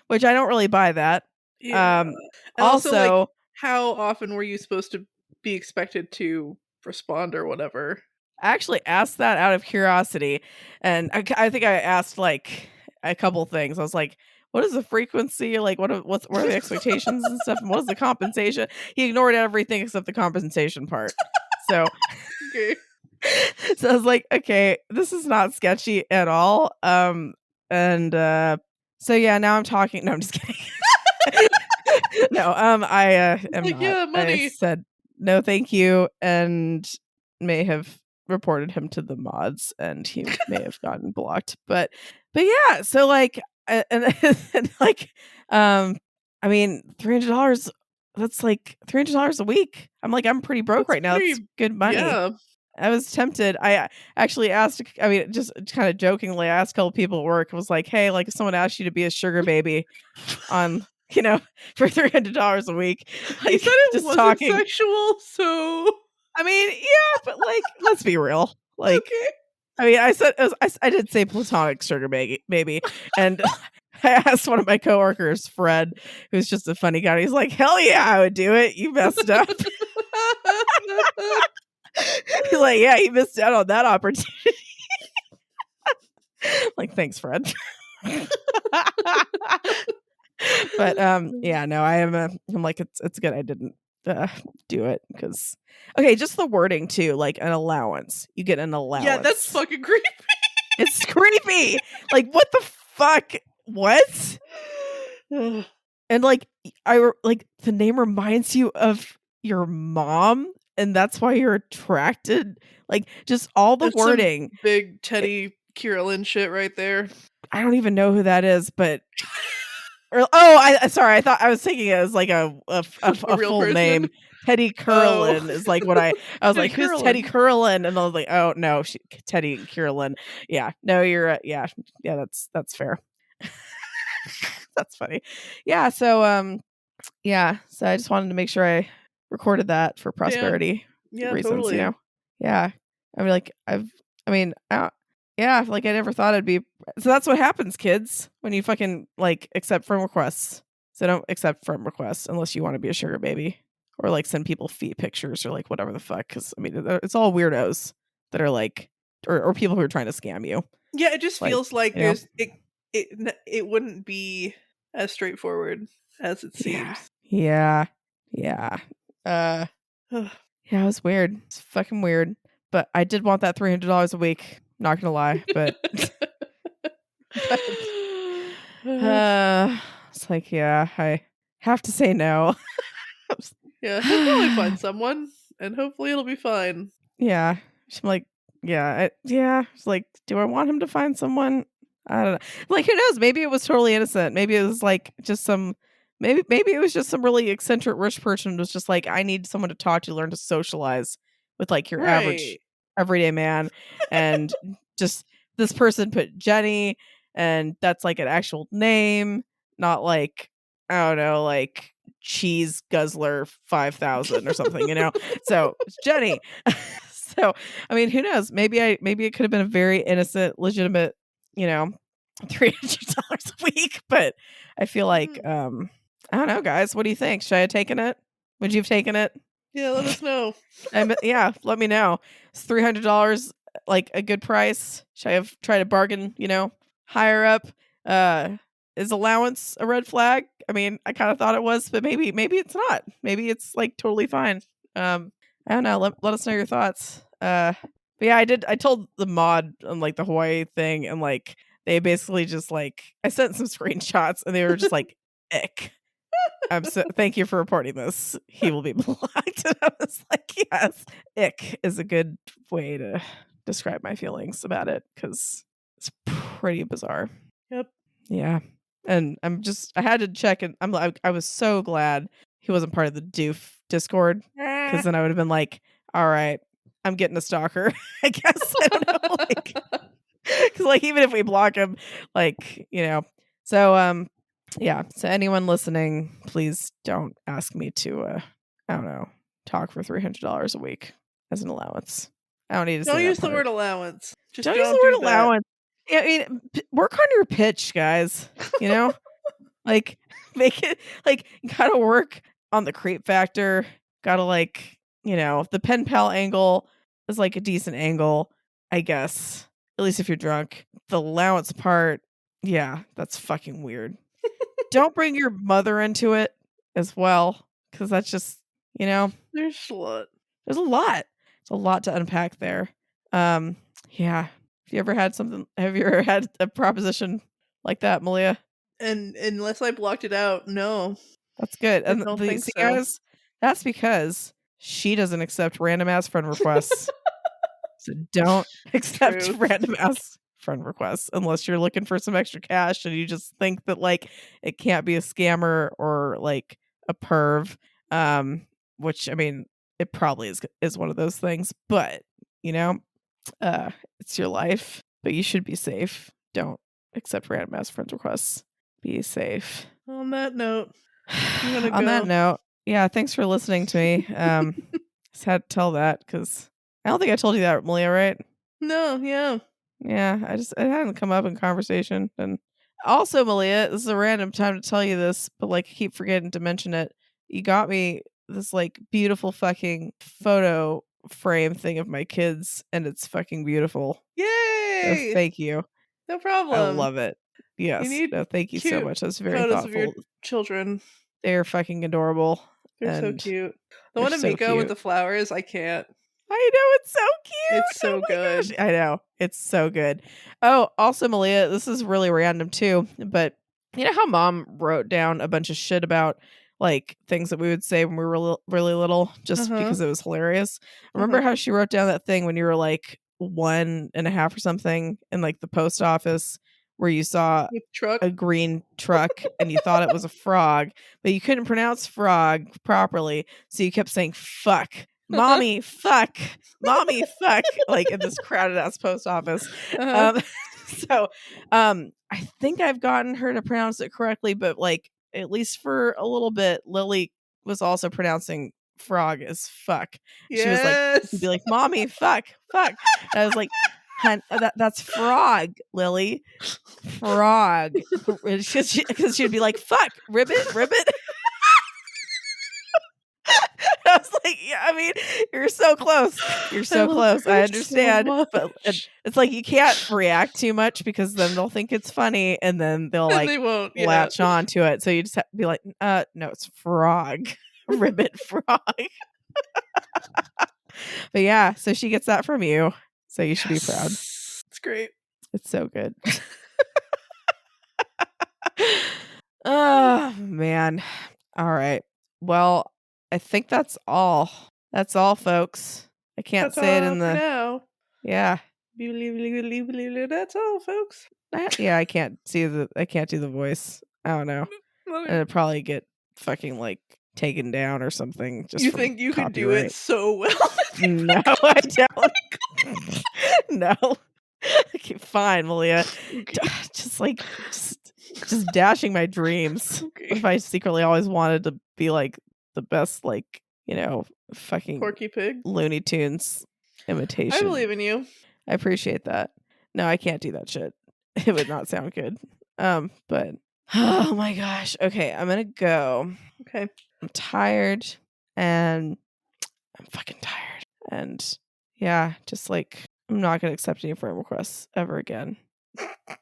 which I don't really buy that. Yeah. And also like, how often were you supposed to be expected to respond or whatever? I actually asked that out of curiosity, and I think I asked like a couple things. I was like, what is the frequency? Like, what are the expectations and stuff? And what is the compensation? He ignored everything except the compensation part. So, okay. So I was like, okay, this is not sketchy at all. So yeah, now I'm talking. No, I'm just kidding. No, I am like, not. yeah, money. I said no, thank you, and may have reported him to the mods, and he may have gotten blocked. But yeah, so like, and like, I mean, $300. That's like $300 a week. I'm pretty broke right now. It's good money. Yeah. I was tempted. I actually asked, I mean, just kind of jokingly, I asked a couple people at work, was like, hey, like if someone asked you to be a sugar baby on, for $300 a week. Like, he said it just wasn't talking sexual, so. I mean, yeah, but like, let's be real. Like, okay. I mean, I did say platonic sugar baby. And I asked one of my coworkers, Fred, who's just a funny guy. He's like, hell yeah, I would do it. You messed up. He's like, yeah, you missed out on that opportunity. Like, thanks, Fred. But yeah, no, I'm like it's good I didn't do it because okay, just the wording too, like an allowance. You get an Yeah, that's allowance. fucking creepy. It's creepy. Like what the fuck? What? And like like the name reminds you of your mom and that's why you're attracted. Like just all the That's some wording. big Teddy Kierlin shit right there. I don't even know who that is, but I sorry, I thought I was thinking it was like A a real full person. name. Teddy Oh. Curlin is like what I was Teddy like, who's Teddy Kierlin. Curlin? And I was like, oh no, Teddy Curlin. Yeah, no, you're yeah, that's fair. That's funny. Yeah, so yeah, so I just wanted to make sure I recorded that for Yeah. prosperity Yeah, reasons, you totally. know. Yeah, I mean, like yeah, like I never thought it'd be. So that's what happens, kids, when you fucking like accept friend requests. So don't accept friend requests unless you want to be a sugar baby or like send people feet pictures or like whatever the fuck. Because I mean, it's all weirdos that are like, or people who are trying to scam you. Yeah, it just Like, feels like you know, it wouldn't be as straightforward as it yeah, seems. yeah, yeah. Uh, yeah, it was weird. It's fucking weird. But I did want that $300 a week. Not gonna lie, but but it's like, yeah, I have to say no. Yeah, he'll probably find someone, and hopefully it'll be fine. Yeah. I'm like, yeah. It's like, do I want him to find someone? I don't know. Like, who knows? Maybe it was totally innocent. Maybe it was like just maybe it was just some really eccentric rich person who was just like, I need someone to talk to, learn to socialize with like your average Right. everyday man. And just this person put Jenny, and that's like an actual name, not like, I don't know, like cheese guzzler 5,000 or something, you know? So it's Jenny. So I mean, who knows? Maybe it could have been a very innocent, legitimate, you know, $300 a week. But I feel like I don't know, guys. What do you think? Should I have taken it? Would you have taken it? Yeah, let us know. Yeah, let me know. Is $300 like a good price? Should I have tried to bargain, you know, higher up? Uh is allowance a red flag? I mean, I kind of thought it was, but maybe it's not. Maybe it's like totally fine. I don't know. Let us know your thoughts. But yeah, I told the mod on like the Hawaii thing, and like they basically just like I sent some screenshots, and they were just like, "Ick." Thank you for reporting this. He will be blocked. And I was like, yes, ick is a good way to describe my feelings about it because it's pretty bizarre. Yep. Yeah. And I had to check, and I was so glad he wasn't part of the doof Discord because then I would have been like, all right, I'm getting a stalker. I guess. I don't know. Like, because like even if we block him, like, you know. So yeah, so anyone listening, please don't ask me to I don't know, talk for $300 a week as an allowance. I don't need to say Don't that use the part. word allowance. Just Don't use don't the do word that. allowance. Yeah, I mean, work on your pitch, guys. You know, like make it like you gotta work on the creep factor. Gotta like, you know, the pen pal angle is like a decent angle, I guess. At least if you're drunk. The allowance part, yeah, that's fucking weird. Don't bring your mother into it as well, because that's just, you know, There's a lot. there's a lot. It's a lot to unpack there. Um, yeah. Have you ever had a proposition like that, Malia? And unless I blocked it out, no. That's good. I And don't think see, so. guys, that's because she doesn't accept random ass friend requests. So don't accept Truth. random ass friend requests unless you're looking for some extra cash and you just think that like it can't be a scammer or like a perv. Which I mean, it probably is one of those things, but you know, uh, it's your life, but you should be safe. Don't accept random ass friend requests. Be safe. On that note, I'm gonna On that go. note, yeah, thanks for listening to me. Just had to tell that because I don't think I told you that, Malia, right? No, yeah. Yeah, it hadn't come up in conversation. And also, Malia, this is a random time to tell you this, but like I keep forgetting to mention it. You got me this like beautiful fucking photo frame thing of my kids, and it's fucking beautiful. So Yay! thank you. No I problem. love it. Yes. You need No, thank you so cute much. That's very photos of your thoughtful. children. They're fucking adorable. They're so And cute. The they're one of so Miko with cute. the flowers, I can't. I know, it's so It's cute. Oh so my good. gosh. I know. It's so good. Oh, also, Malia, this is really random too, but you know how mom wrote down a bunch of shit about like things that we would say when we were really little just Uh-huh. because it was hilarious? Remember how she wrote down that thing when you were like 1.5 or something in like the post office where you saw With truck. a green truck and you thought it was a frog, but you couldn't pronounce frog properly, so you kept saying fuck. Mommy, fuck. Mommy, fuck. Like in this crowded ass post office. Uh-huh. So I think I've gotten her to pronounce it correctly, but like at least for a little bit, Lily was also pronouncing frog as fuck. She was like, she'd be Yes. like, Mommy, fuck, fuck. And I was like, Hun, that's frog, Lily. Frog. Because she'd be like, fuck, ribbit, ribbit. I was like, yeah, I mean, you're so close. You're so close. I understand. So But much. it's like you can't react too much because then they'll think it's funny and then they'll And like they won't, yeah. latch on to it. So you just have to be like, no, it's frog. Ribbit frog. But yeah, so she gets that from you. So you should be proud. It's great. It's so good. Oh man. All right. Well, I think that's all. That's all, folks. I can't That's say it all in for the now. yeah. That's all, folks. Yeah, I can't do the voice. I don't know. And it'd probably get fucking like taken down or something. Just You from think you could do copyright. it so well? No, I don't. No. Okay, fine, Malia. Okay. Just dashing my dreams. Okay. What if I secretly always wanted to be like the best, like, you know, fucking Porky Pig. Looney Tunes imitation? I believe in you. I appreciate that. No, I can't do that shit. It would not sound good. But oh my gosh. Okay, I'm gonna go. Okay. I'm tired and I'm fucking tired. And yeah, just like I'm not gonna accept any friend requests ever again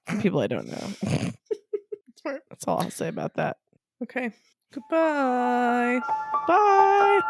from people I don't know. Smart. That's all I'll say about that. Okay. Goodbye. Bye.